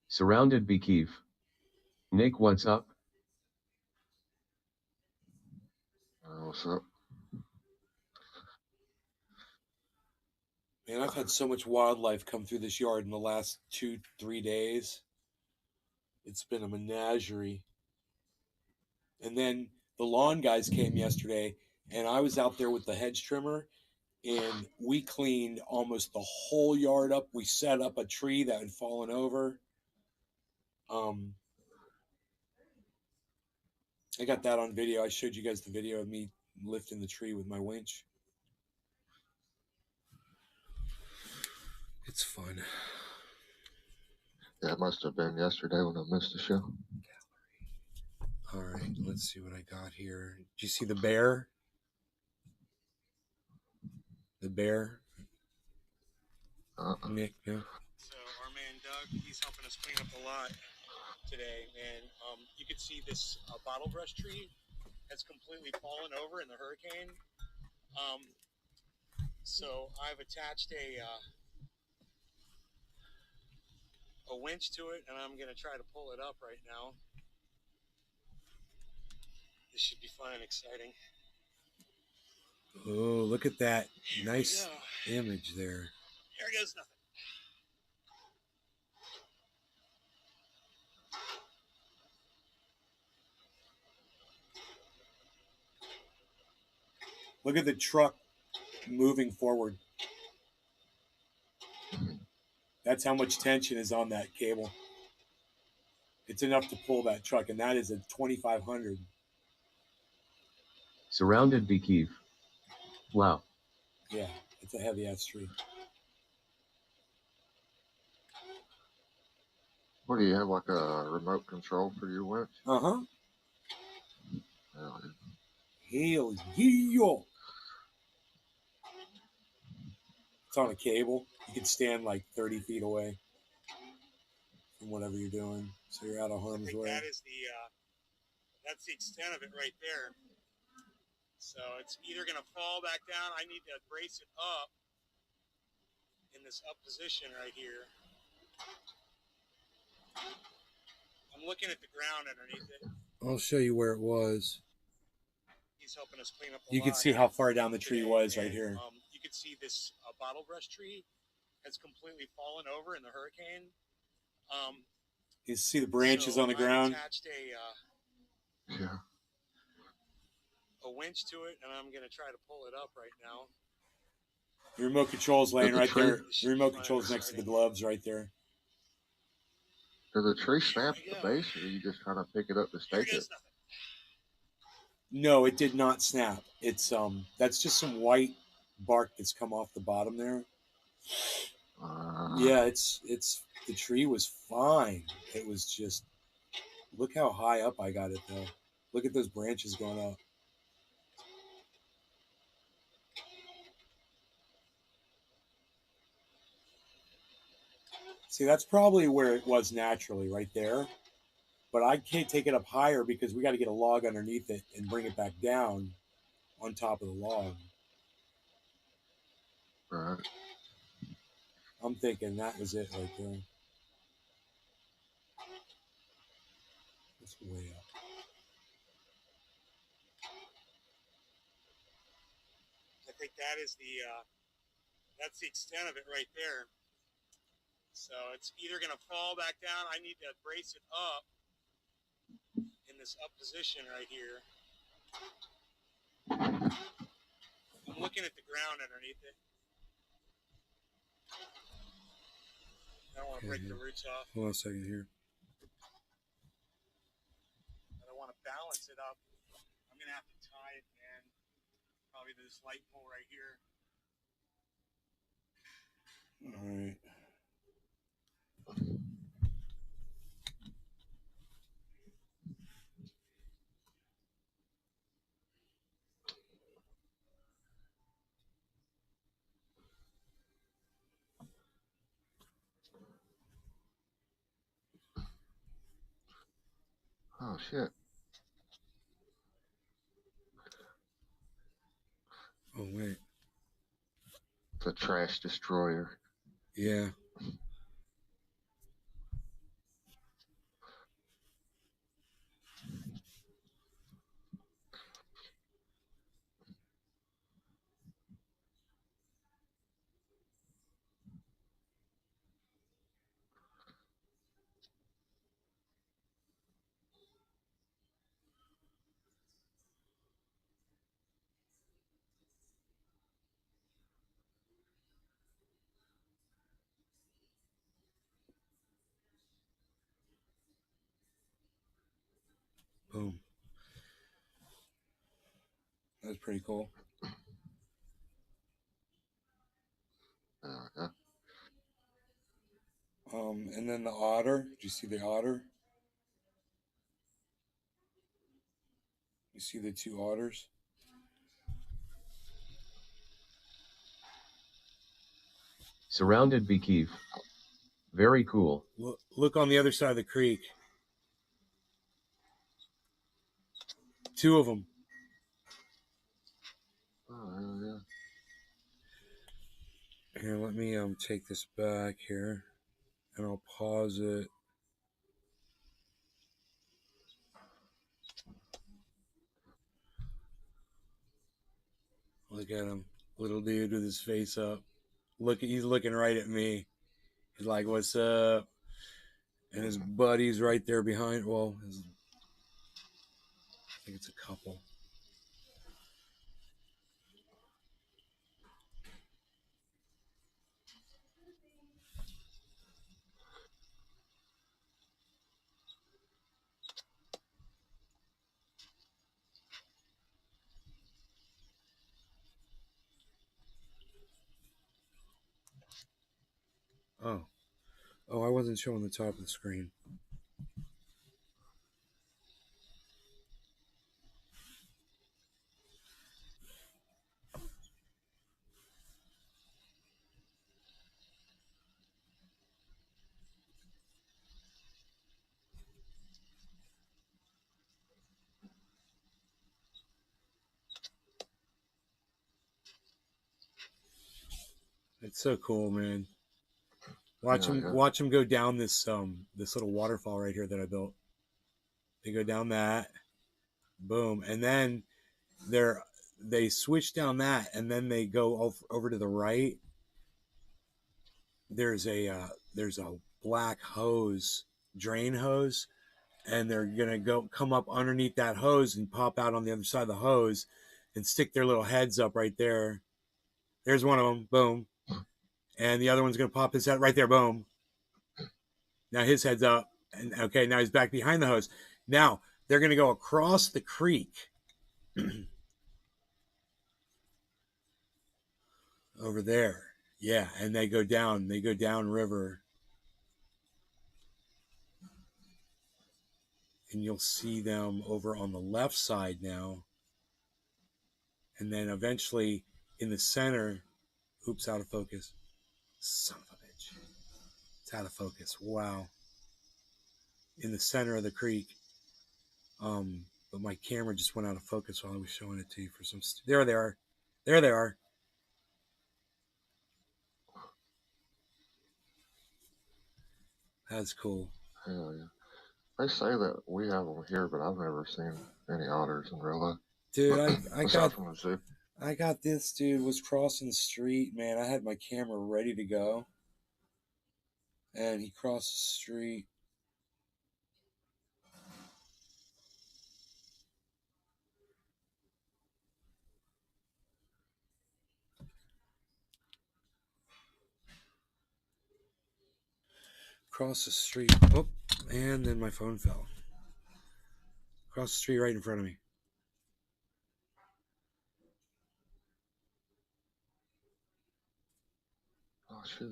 Surrounded Bekeef. Nick, what's up? What's up? Man, I've had so much wildlife come through this yard in the last 2-3 days. It's been a menagerie. And then the lawn guys came yesterday, and I was out there with the hedge trimmer, and we cleaned almost the whole yard up. We set up a tree that had fallen over. I got that on video. I showed you guys the video of me lifting the tree with my winch. It's fun. Yeah, it must have been yesterday when I missed the show. All right, let's see what I got here. Did you see the bear? The bear? Nick, yeah. So our man Doug, he's helping us clean up the lot today, and you can see this bottle brush tree has completely fallen over in the hurricane. So I've attached a winch to it, and I'm gonna try to pull it up right now. This should be fun and exciting. Oh, look at that nice image there. Here goes nothing. Look at the truck moving forward. That's how much tension is on that cable. It's enough to pull that truck, and that is a 2500. Surrounded Bekeef. Wow. Yeah, it's a heavy ass tree. What do you have, like a remote control for your winch? Uh-huh. Hell Hell yeah. It's on a cable. You can stand like 30 feet away from whatever you're doing, so you're out of harm's way. That's the extent of it right there. So it's either gonna fall back down. I need to brace it up in this up position right here. I'm looking at the ground underneath it. I'll show you where it was. He's helping us clean up the You can lot see how far down the tree today, was right and, here. You can see this bottle brush tree has completely fallen over in the hurricane. You see the branches on the I've ground? attached a winch to it, and I'm going to try to pull it up right now. The remote control's laying right there. The remote control's next to the gloves right there. Does the tree snap at the base, or you just kind of pick it up to stake it? No, it did not snap. It's that's just some white bark that's come off the bottom there. Yeah, it's the tree was fine. It was just, look how high up I got it though. Look at those branches going up. See, that's probably where it was naturally, right there. But I can't take it up higher because we got to get a log underneath it and bring it back down on top of the log. Right. I'm thinking that was it right there. It's way up. I think that's the extent of it right there. So it's either going to fall back down. I need to brace it up in this up position right here. I'm looking at the ground underneath it. I don't want to break the roots off. Hold on a second here. But I want to balance it up. I'm going to have to tie it in probably to this light pole right here. All right. Oh, shit. Oh, wait. It's a trash destroyer. Yeah. Boom. That's pretty cool. Yeah. And then the otter. Did you see the otter? You see the two otters? Surrounded Beekeef. Very cool. Look on the other side of the creek. Two of them. Oh, yeah. Here, let me take this back here, and I'll pause it. Look at him, little dude with his face up. He's looking right at me. He's like, "What's up?" And his buddy's right there behind. Well, I think it's a couple. Oh, I wasn't showing the top of the screen. It's so cool, man. Watch him go down this little waterfall right here that I built. They go down that, boom, and then they switch down that, and then they go over to the right. There's a black hose, drain hose, and they're gonna come up underneath that hose and pop out on the other side of the hose and stick their little heads up right there. There's one of them, boom, and the other one's gonna pop his head right there, boom. Now his head's up, and okay, now he's back behind the hose. Now they're gonna go across the creek over there. Yeah, and they go down river. And you'll see them over on the left side now. And then eventually in the center, oops, out of focus. Son of a bitch. It's out of focus. Wow. In the center of the creek. But my camera just went out of focus while I was showing it to you for some. There they are. There they are. That's cool. Hell yeah. They say that we have them here, but I've never seen any otters in real life. Dude, I got this dude was crossing the street, man. I had my camera ready to go. And he crossed the street. Across the street. Oh, and then my phone fell. Across the street right in front of me. Oh, shit.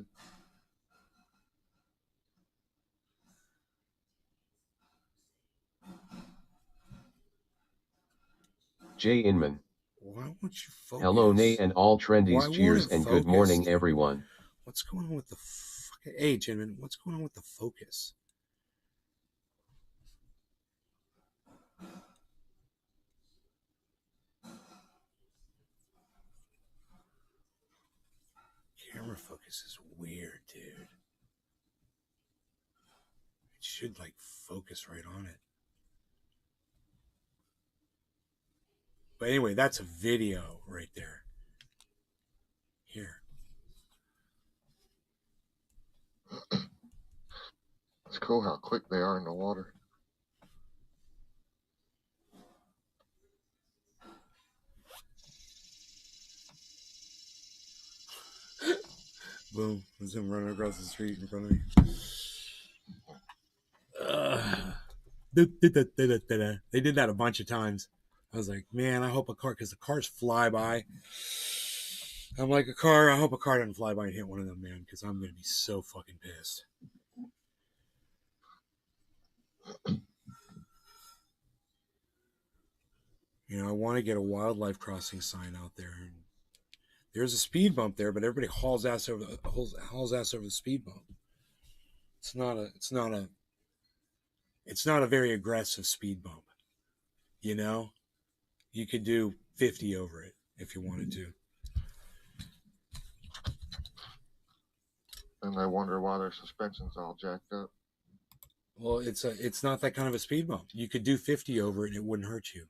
Jay Inman. Why won't you focus? Hello, Nay, and all trendies. Cheers and good morning, everyone. What's going on with the fucking... Hey, Jimmy, what's going on with the focus? Camera focus is weird, dude. It should, like, focus right on it. But anyway, that's a video right there. Here. It's cool how quick they are in the water. Boom. There's him running across the street in front of me. They did that a bunch of times. I was like, man, I hope a car, because the cars fly by. I'm like, I hope a car doesn't fly by and hit one of them, man, because I'm going to be so fucking pissed. You know, I want to get a wildlife crossing sign out there. There's a speed bump there, but everybody hauls ass over the speed bump. It's not a very aggressive speed bump. You know, you could do 50 over it if you wanted to. And they wonder why their suspension's all jacked up. Well, it's not that kind of a speed bump. You could do 50 over it and it wouldn't hurt you.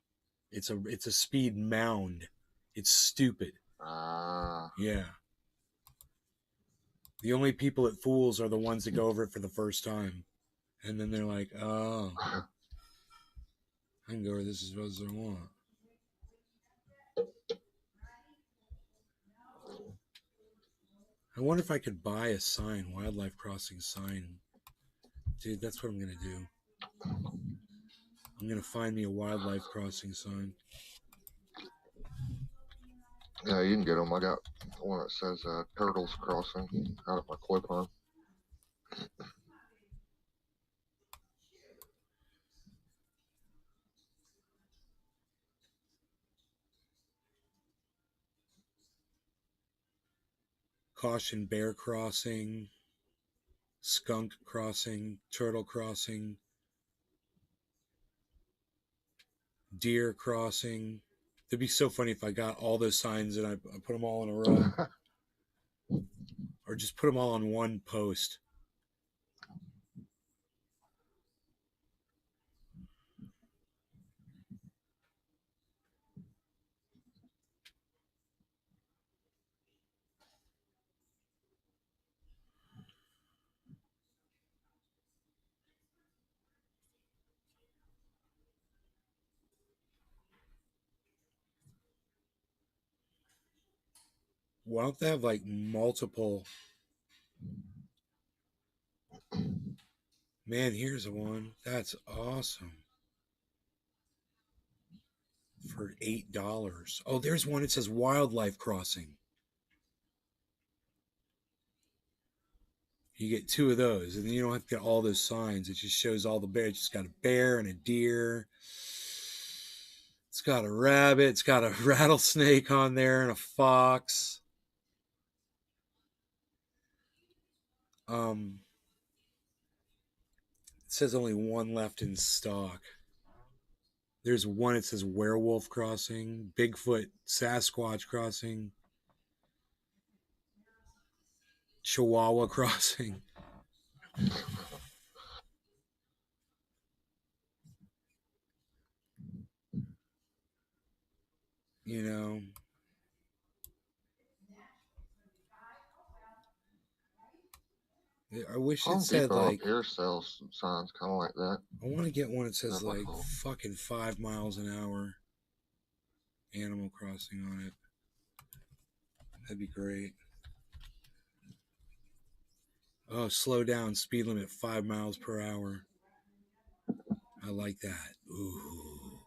It's a speed mound. It's stupid. Yeah. The only people it fools are the ones that go over it for the first time. And then they're like, oh, I can go where this is what I want. I wonder if I could buy a sign, wildlife crossing sign. Dude, that's what I'm going to do. I'm going to find me a wildlife crossing sign. Yeah, you can get them. I got one that says Turtles Crossing out of my clip-on. Caution bear crossing, skunk crossing, turtle crossing, deer crossing. It'd be so funny if I got all those signs and I put them all in a row. Or just put them all on one post. Why don't they have like multiple? Man, here's one. That's awesome. For $8. Oh, there's one that says wildlife crossing. You get 2 of those, and then you don't have to get all those signs. It just shows all the bears. It's got a bear and a deer. It's got a rabbit. It's got a rattlesnake on there and a fox. It says only one left in stock. There's one that says werewolf crossing, Bigfoot, Sasquatch crossing, Chihuahua crossing. You know, I wish it said like here sells some signs kind of like that. I want to get one that says like cool. fucking 5 miles an hour Animal Crossing on it. That'd be great. Oh, slow down, speed limit 5 miles per hour. I like that. Ooh.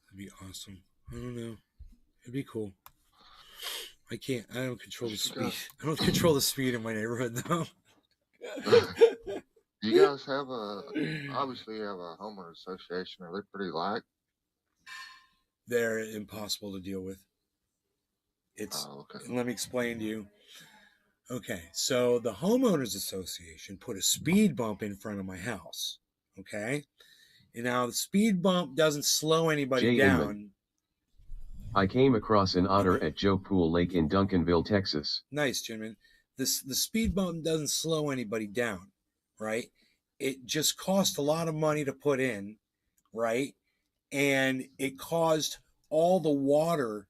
That'd be awesome. I don't know. It'd be cool. I don't control the speed. I don't control the speed in my neighborhood though. You guys have obviously you have a homeowner association. Are they pretty light? They're impossible to deal with. Let me explain to you. Okay, so the homeowners association put a speed bump in front of my house. Okay, and now the speed bump doesn't slow anybody down. I came across an otter at Joe Pool Lake in Duncanville, Texas. Nice, gentlemen. The speed bump doesn't slow anybody down, right? It just cost a lot of money to put in, right? And it caused all the water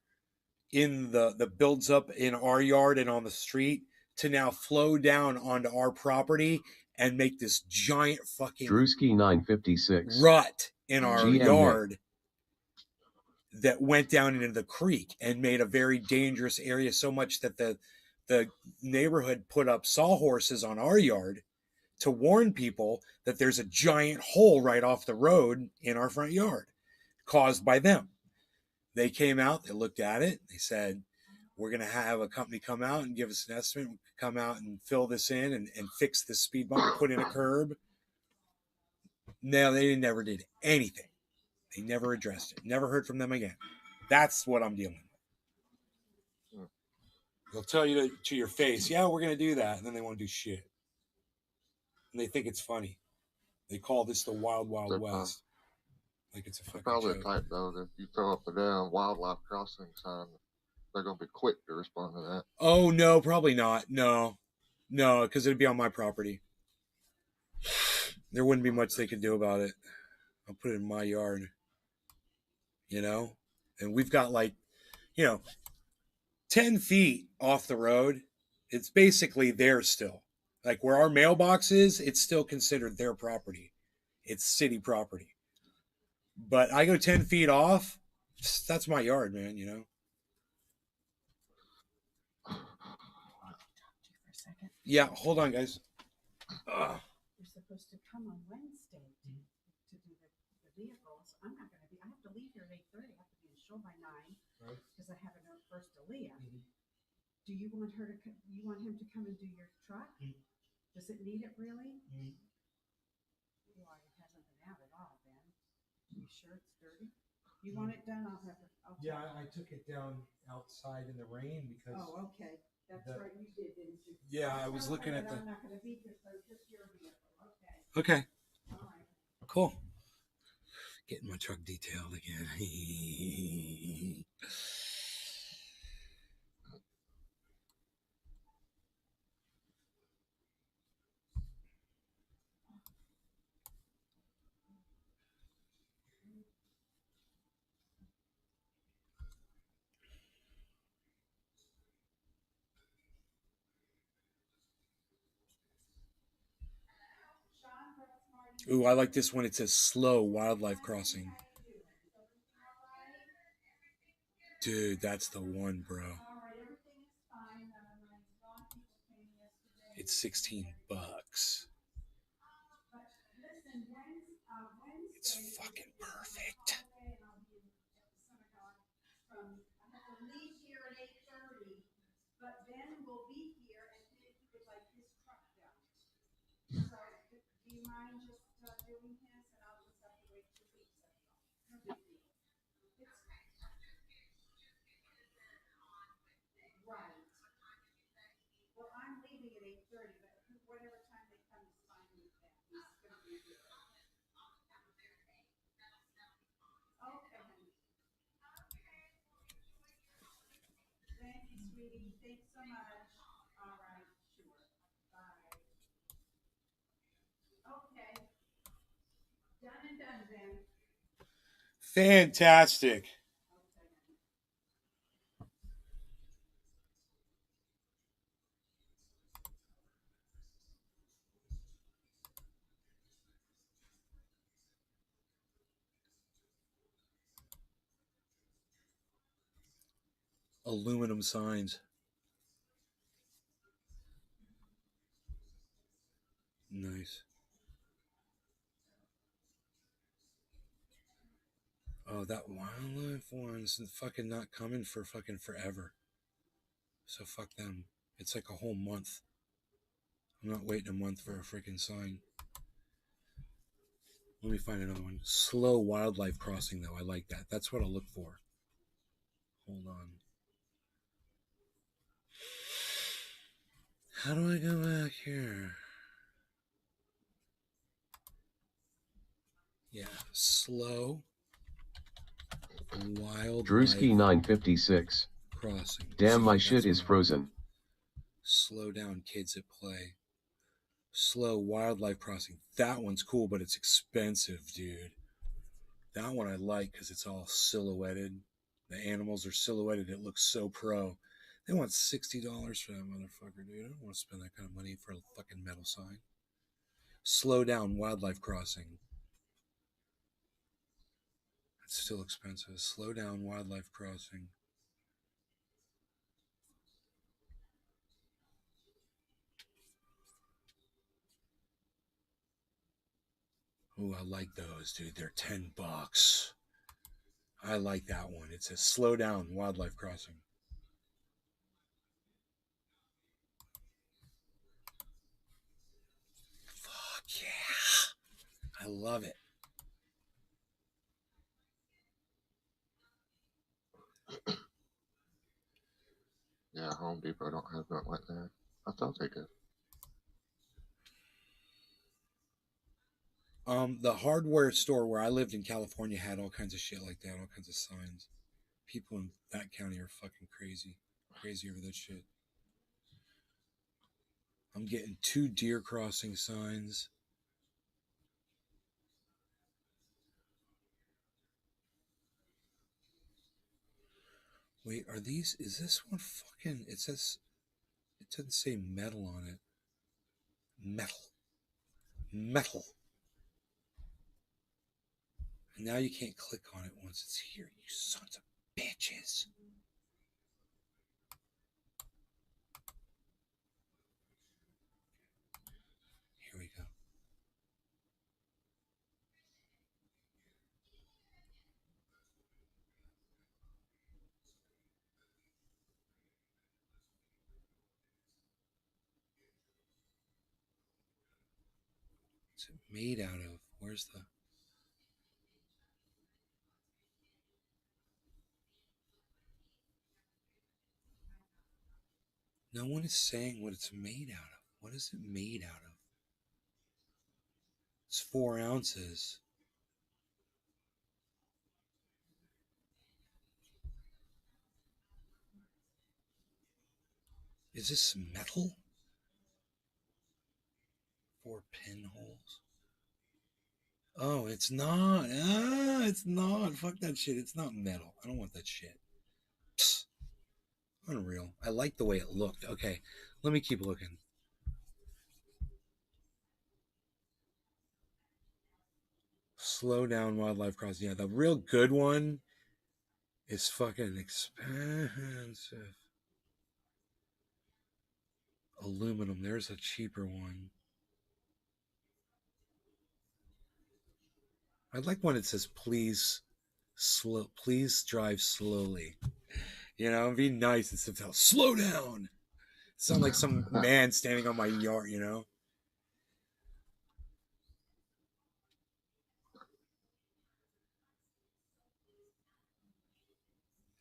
in the builds up in our yard and on the street to now flow down onto our property and make this giant fucking Drewski 956. rut in our GM yard that went down into the creek and made a very dangerous area, so much that the neighborhood put up sawhorses on our yard to warn people that there's a giant hole right off the road in our front yard caused by them. They came out, they looked at it, they said, we're going to have a company come out and give us an estimate, come out and fill this in and fix this speed bump, put in a curb. No, they never did anything. They never addressed it. Never heard from them again. That's what I'm dealing with. They'll tell you to your face, yeah, we're going to do that. And then they won't do shit. And they think it's funny. They call this the Wild Wild West. Like it's a fucking probably joke. the type, though, that if you throw up a damn wildlife crossing sign, they're going to be quick to respond to that. Oh, no, probably not. No, because it'd be on my property. There wouldn't be much they could do about it. I'll put it in my yard. You know? And we've got 10 feet off the road. It's basically theirs still. Like where our mailbox is, it's still considered their property. It's city property. But I go 10 feet off, that's my yard, man, you know? Yeah, hold on, guys. You're supposed to come on Wednesday to do the vehicles. I'm not going to be. I have to leave here at 8:30. I have to be in the show by 9 because I have a first Aaliyah. Do you want her to? You want him to come and do your truck? Does it need it really? Why it hasn't been out at all, Ben? You sure it's dirty? You want it done? I'll have it. Yeah, I took it down outside in the rain because. Oh, okay. That's right. You did, didn't you? Yeah, I was looking at the. I'm not going to be here, so just your vehicle. Okay. All right. Cool. Getting my truck detailed again. Ooh, I like this one. It says slow wildlife crossing. Dude, that's the one, bro. It's $16. It's fucking perfect. Leave here at 8:30, but Ben will be here and he would like his truck done. So, do you mind just doing his, and I'll just have to wait 2 weeks. No big deal. Right. Well, I'm leaving at 8:30, but whatever time they come is fine with them. He's going to be here. Okay, honey. Thank you, sweetie. Thanks so much. All right, sure. Bye. Okay. Done and done, then. Fantastic. Aluminum signs. Nice. Oh, that wildlife one's fucking not coming for fucking forever. So fuck them. It's like a whole month. I'm not waiting a month for a freaking sign. Let me find another one. Slow wildlife crossing, though. I like that. That's what I'll look for. Hold on. How do I go back here? Yeah, slow wildlife Drewski 956. crossing. Damn, my shit is frozen. Slow down, kids at play. Slow wildlife crossing. That one's cool, but it's expensive, dude. That one I like because it's all silhouetted. The animals are silhouetted. It looks so pro. They want $60 for that motherfucker, dude. I don't want to spend that kind of money for a fucking metal sign. Slow down wildlife crossing. It's still expensive. Slow down wildlife crossing. Ooh, I like those, dude. They're $10. I like that one. It says slow down wildlife crossing. Fuck yeah. I love it. Yeah, Home Depot don't have nothing like that. I thought they did. The hardware store where I lived in California had all kinds of shit like that, all kinds of signs. People in that county are fucking crazy over that shit. I'm getting 2 deer crossing signs. Wait, are these, is this one fucking, it says, it doesn't say metal on it. Metal. And now you can't click on it once it's here, you sons of bitches. Here we go. What's it made out of? Where's the... No one is saying what it's made out of. What is it made out of? It's 4 ounces. Is this metal? 4 pinholes. Oh, it's not. It's not. Fuck that shit. It's not metal. I don't want that shit. Psst. Unreal. I like the way it looked. Okay, let me keep looking. Slow down wildlife crossing. Yeah, the real good one is fucking expensive. Aluminum. There's a cheaper one. I like when it says please drive slowly. You know, it'd be nice instead of slow down. Sound like some man standing on my yard, you know?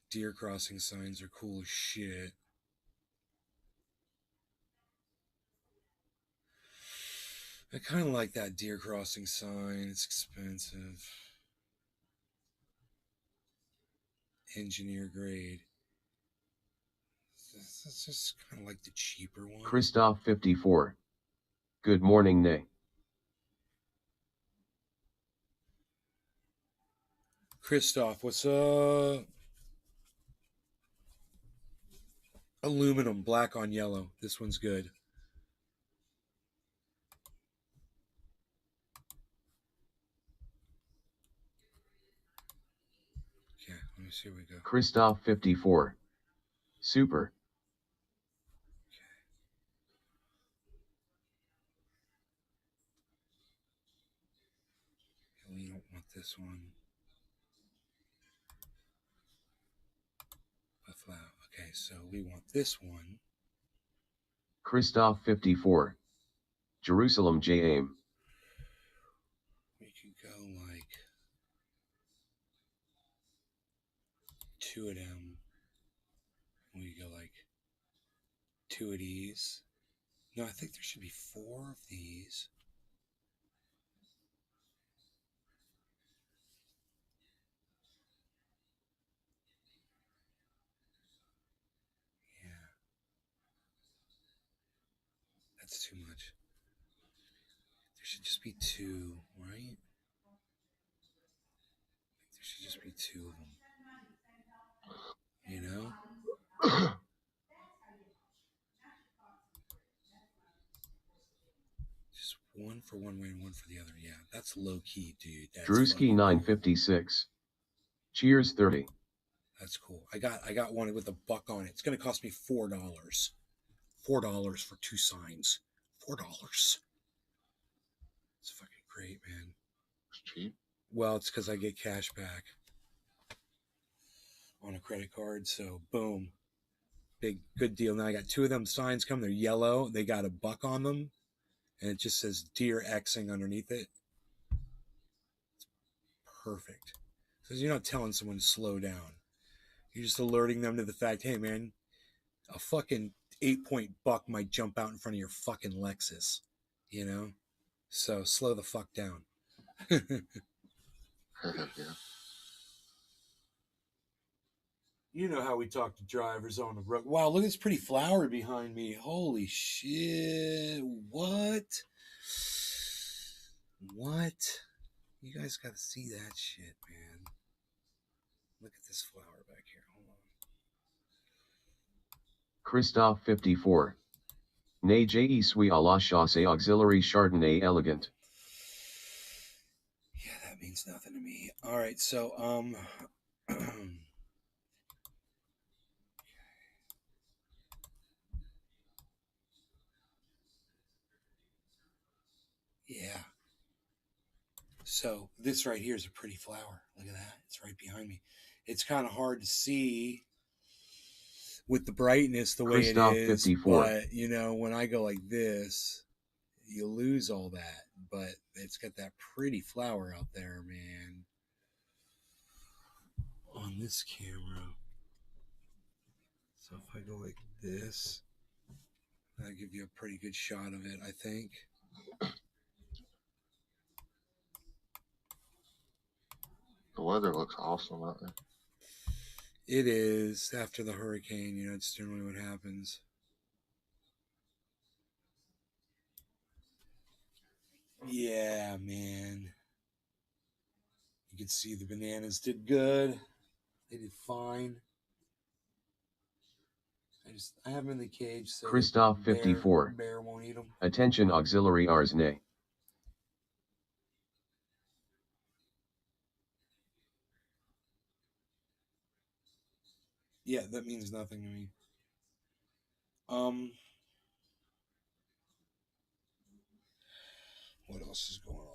Deer crossing signs are cool as shit. I kind of like that deer crossing sign. It's expensive. Engineer grade. That's just kind of like the cheaper one. Christoph 54. Good morning, Nay. Christoph, what's up? Aluminum, black on yellow. This one's good. Okay, let me see where we go. Christoph 54. Super. Okay. We don't want this one. Buffalo. Okay, so we want this one. Christoph 54. Jerusalem J-Aim. We could go like 2 of them. We go like 2 of these. No, I think there should be 4 of these. Yeah. That's too much. There should just be 2, right? There should just be 2 of them. You know? Just one for one way and one for the other. Yeah, that's low key, dude. That's Drewski fucking 956. Cheers 30. That's cool. I got one with a buck on it. It's gonna cost me $4. $4 for 2 signs. $4. It's fucking great, man. It's cheap. Well, it's because I get cash back on a credit card. So boom, big good deal. Now I got 2 of them signs coming. They're yellow. They got a buck on them, and it just says deer Xing underneath it. It's perfect. Because you're not telling someone to slow down. You're just alerting them to the fact, hey man, a fucking 8-point buck might jump out in front of your fucking Lexus, you know? So slow the fuck down. Yeah. You know how we talk to drivers on the road. Wow, look at this pretty flower behind me. Holy shit. What? What? You guys got to see that shit, man. Look at this flower back here. Hold on. Christophe 54. Ne je suis à la chasse auxiliary Chardonnay elegant. Yeah, that means nothing to me. All right, so yeah. So this right here is a pretty flower. Look at that. It's right behind me. It's kind of hard to see with the brightness the way Christophe it is, 54. but you know, when I go like this, you lose all that. But it's got that pretty flower out there, man. On this camera. So if I go like this, that'll give you a pretty good shot of it, I think. The weather looks awesome out there. It is. After the hurricane, you know, it's generally what happens. Yeah, man. You can see the bananas did good. They did fine. I have them in the cage. So Christophe 54. Bear won't eat them. Attention auxiliary arsene. Yeah, that means nothing to me. What else is going on?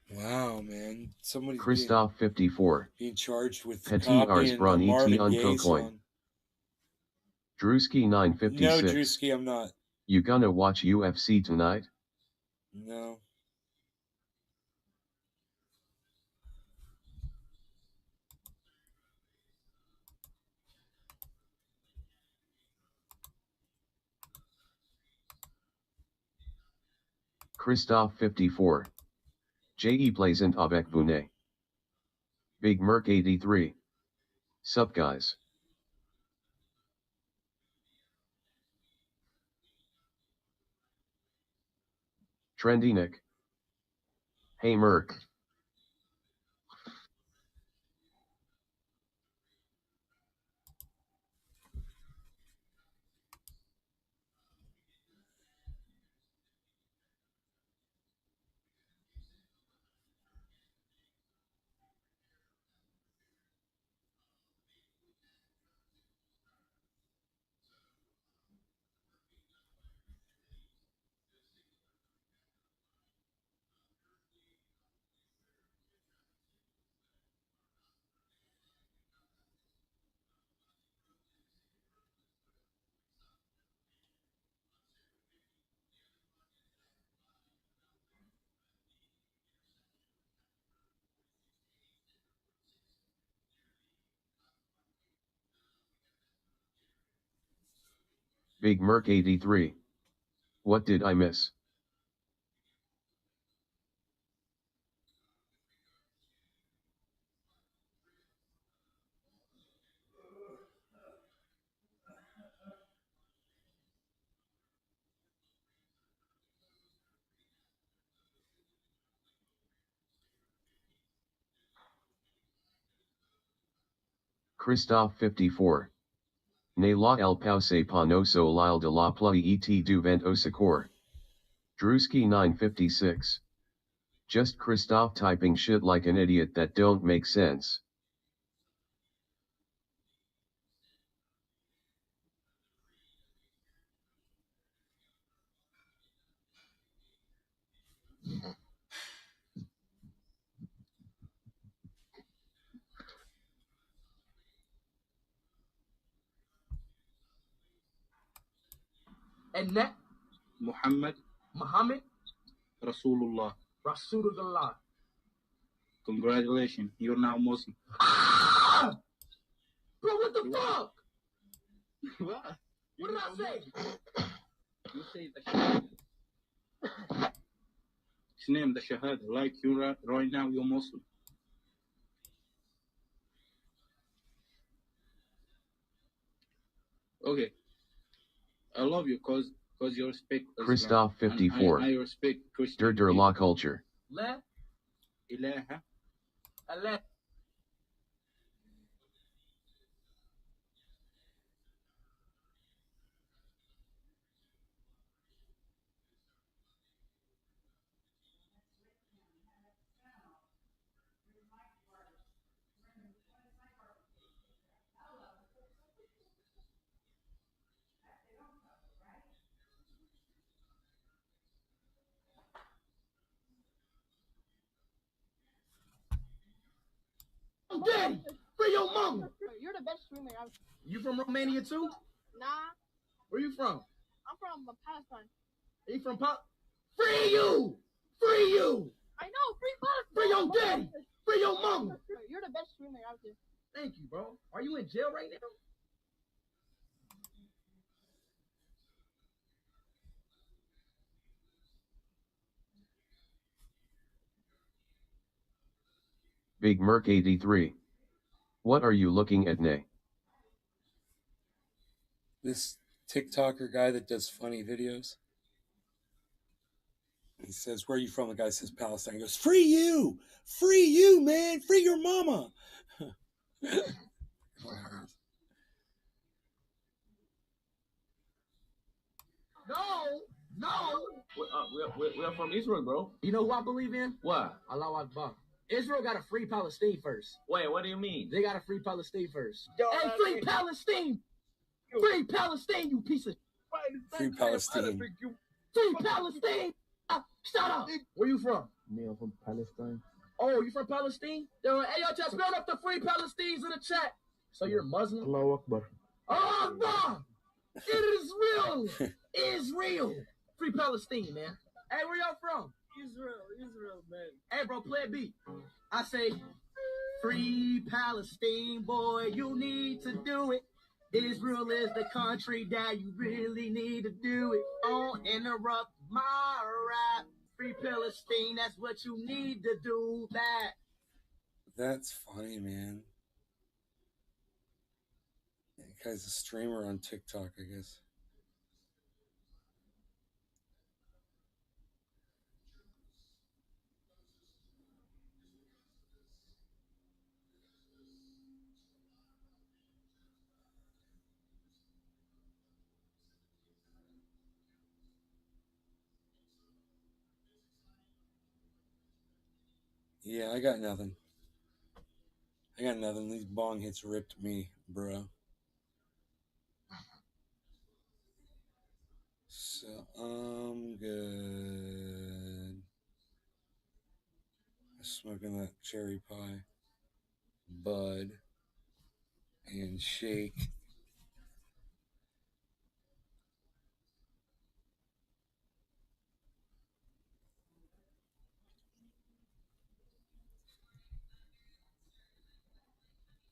Wow, man. Somebody's Christophe 54. being charged with Petit copying ars bron et Marvin unco Gaye coin. song. Drewski 956. No, Drewski, I'm not. You gonna watch UFC tonight? No. Christophe 54. Je plaisant avec vous. Big Merc 83. Sup guys. Trendy Nick. Hey Merc. Big Merc 83. What did I miss? Christophe 54. Ne la el pause panoso lile de la pluie et du vent au secours. Drewski 956. Just Christophe typing shit like an idiot that don't make sense. And that Muhammad Rasulullah. Congratulations, you're now Muslim. Ah! Bro, what the fuck? What? What did I say? You say the Shahada. His name, the Shahada. Like you right now, you're Muslim. Okay. I love you because you respect Islam. Christophe 54. I respect Christian. Der la culture. La ilaha Allah. Daddy, free your mama. You're the best streamer out. You from Romania too? Nah, Where you from? I'm from Palestine. Are you from Free you! Free you! I know, free Palestine. Free your daddy! Free your mama! You're the best streamer out there. Thank you, bro. Are you in jail right now? Big Merc 83. What are you looking at, Nay? This TikToker guy that does funny videos. He says, where are you from? The guy says Palestine. He goes, free you! Free you, man! Free your mama! No! We're from Israel, bro. You know who I believe in? What? Allah Akbar. Israel got to free Palestine first. Wait, what do you mean? They got to free Palestine first. Hey, free Palestine! Free Palestine, you piece of... Free Palestine. Free Palestine! Shut up! Where you from? Me, I'm from Palestine. Oh, you from Palestine? Yo, hey, yo, just build up the free Palestinians in the chat. So you're Muslim? Allahu Akbar. Oh, Akbar! It is real! Israel! Free Palestine, man. Hey, where y'all from? Israel, man. Hey, bro, play a beat. I say, free Palestine, boy, you need to do it. Israel is the country that you really need to do it. Don't interrupt my rap. Free Palestine, that's what you need to do. That's funny, man. That guy's a streamer on TikTok, I guess. Yeah, I got nothing. These bong hits ripped me, bro. So I'm good. Smoking that cherry pie, bud, and shake.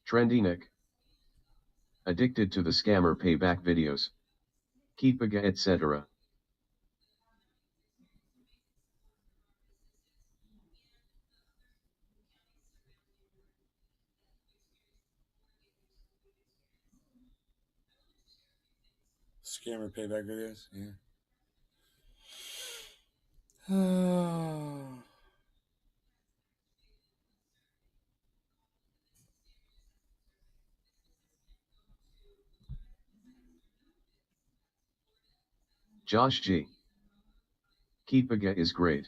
Trendy Nick. Addicted to the scammer payback videos. Keepaga etc. Scammer payback videos, yeah. Josh G. Keepaga is great.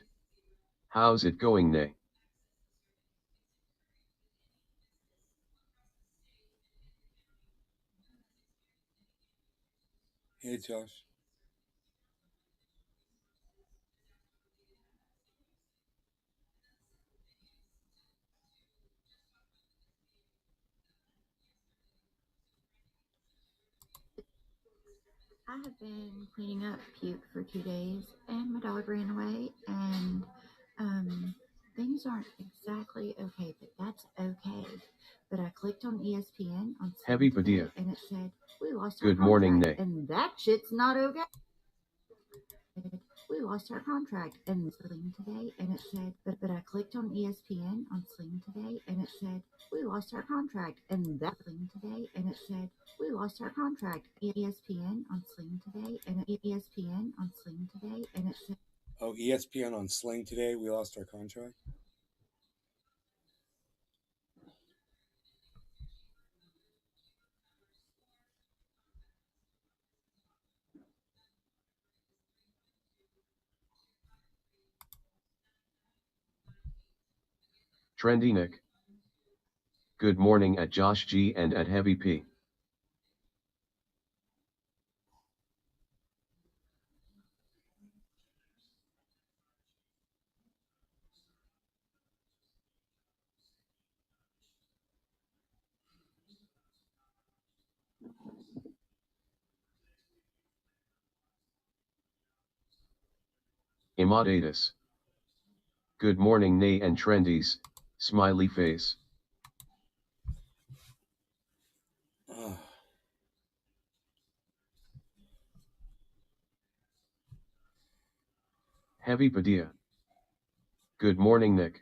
How's it going, Nay? Hey, Josh. I have been cleaning up puke for 2 days, and my dog ran away, and things aren't exactly okay, but that's okay. But I clicked on ESPN on Heavy Sunday, Padilla. and it said, we lost our Good morning, contract, Nay. and that shit's not okay. We lost our contract, and Sling today, and it said, but I clicked on ESPN on Sling today, and it said, we lost our contract, and that Sling today, and it said, we lost our contract. ESPN on Sling today, and ESPN on Sling today, and it said, Oh, ESPN on Sling today. We lost our contract. Trendy Nick. Good morning at Josh G and at Heavy P. Imadatus. Good morning, Nay and Trendies. Smiley face. Oh. Heavy Padilla. Good morning, Nick.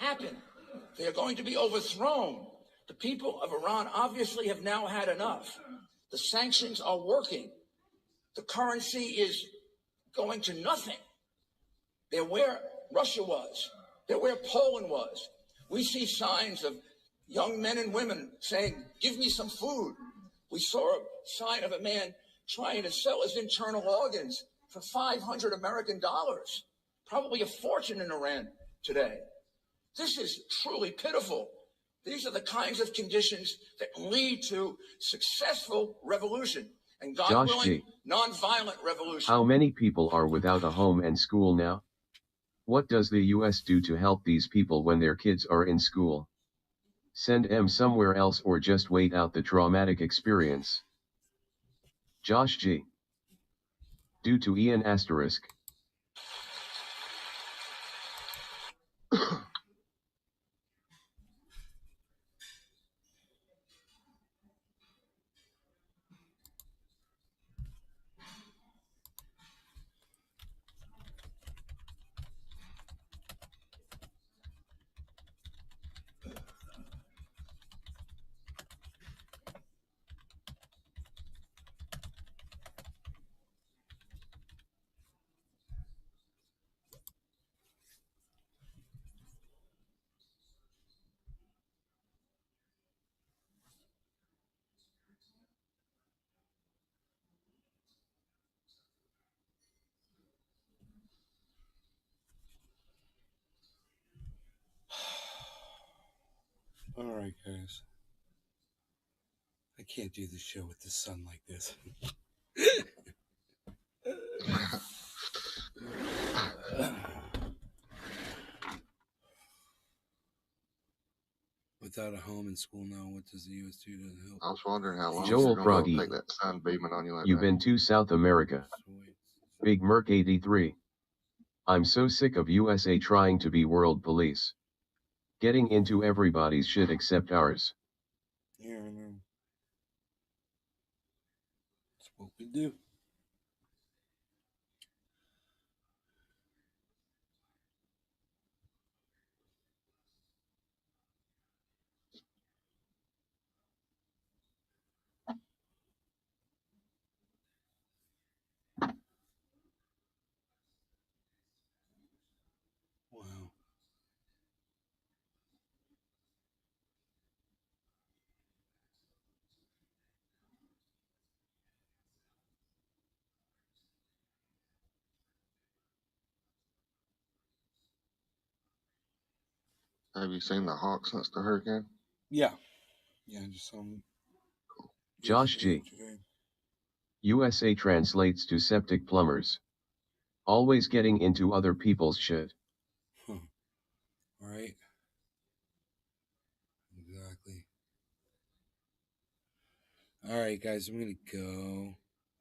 Happen. They are going to be overthrown. The people of Iran obviously have now had enough. The sanctions are working. The currency is going to nothing. They're where Russia was. They're where Poland was. We see signs of young men and women saying, give me some food. We saw a sign of a man trying to sell his internal organs for $500 American. Probably a fortune in Iran today. This is truly pitiful. These are the kinds of conditions that lead to successful revolution and, God Josh willing, G. nonviolent revolution. How many people are without a home and school now? What does the US do to help these people when their kids are in school? Send them somewhere else or just wait out the traumatic experience. Josh G. Due to Ian asterisk. All right, guys. I can't do this show with the sun like this. Without a home and school now, what does the U.S. do to help? I was wondering how long Joel you're going to Froggy. take that sun beaming on you like You've that. been to South America. Big Merc 83. I'm so sick of USA trying to be world police. Getting into everybody's shit except ours. Yeah, I know. That's what we do. Wow. Have you seen the hawk since the hurricane? Yeah. Yeah, just some. Josh G. USA translates to septic plumbers. Always getting into other people's shit. Huh. Right. Exactly. All right, guys, I'm going to go. I'm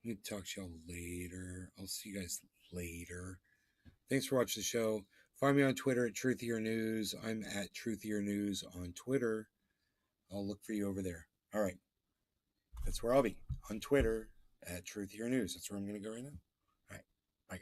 going to talk to y'all later. I'll see you guys later. Thanks for watching the show. Find me on Twitter at Truthier News. I'm at Truthier News on Twitter. I'll look for you over there. All right. That's where I'll be. On Twitter at Truthier News. That's where I'm going to go right now.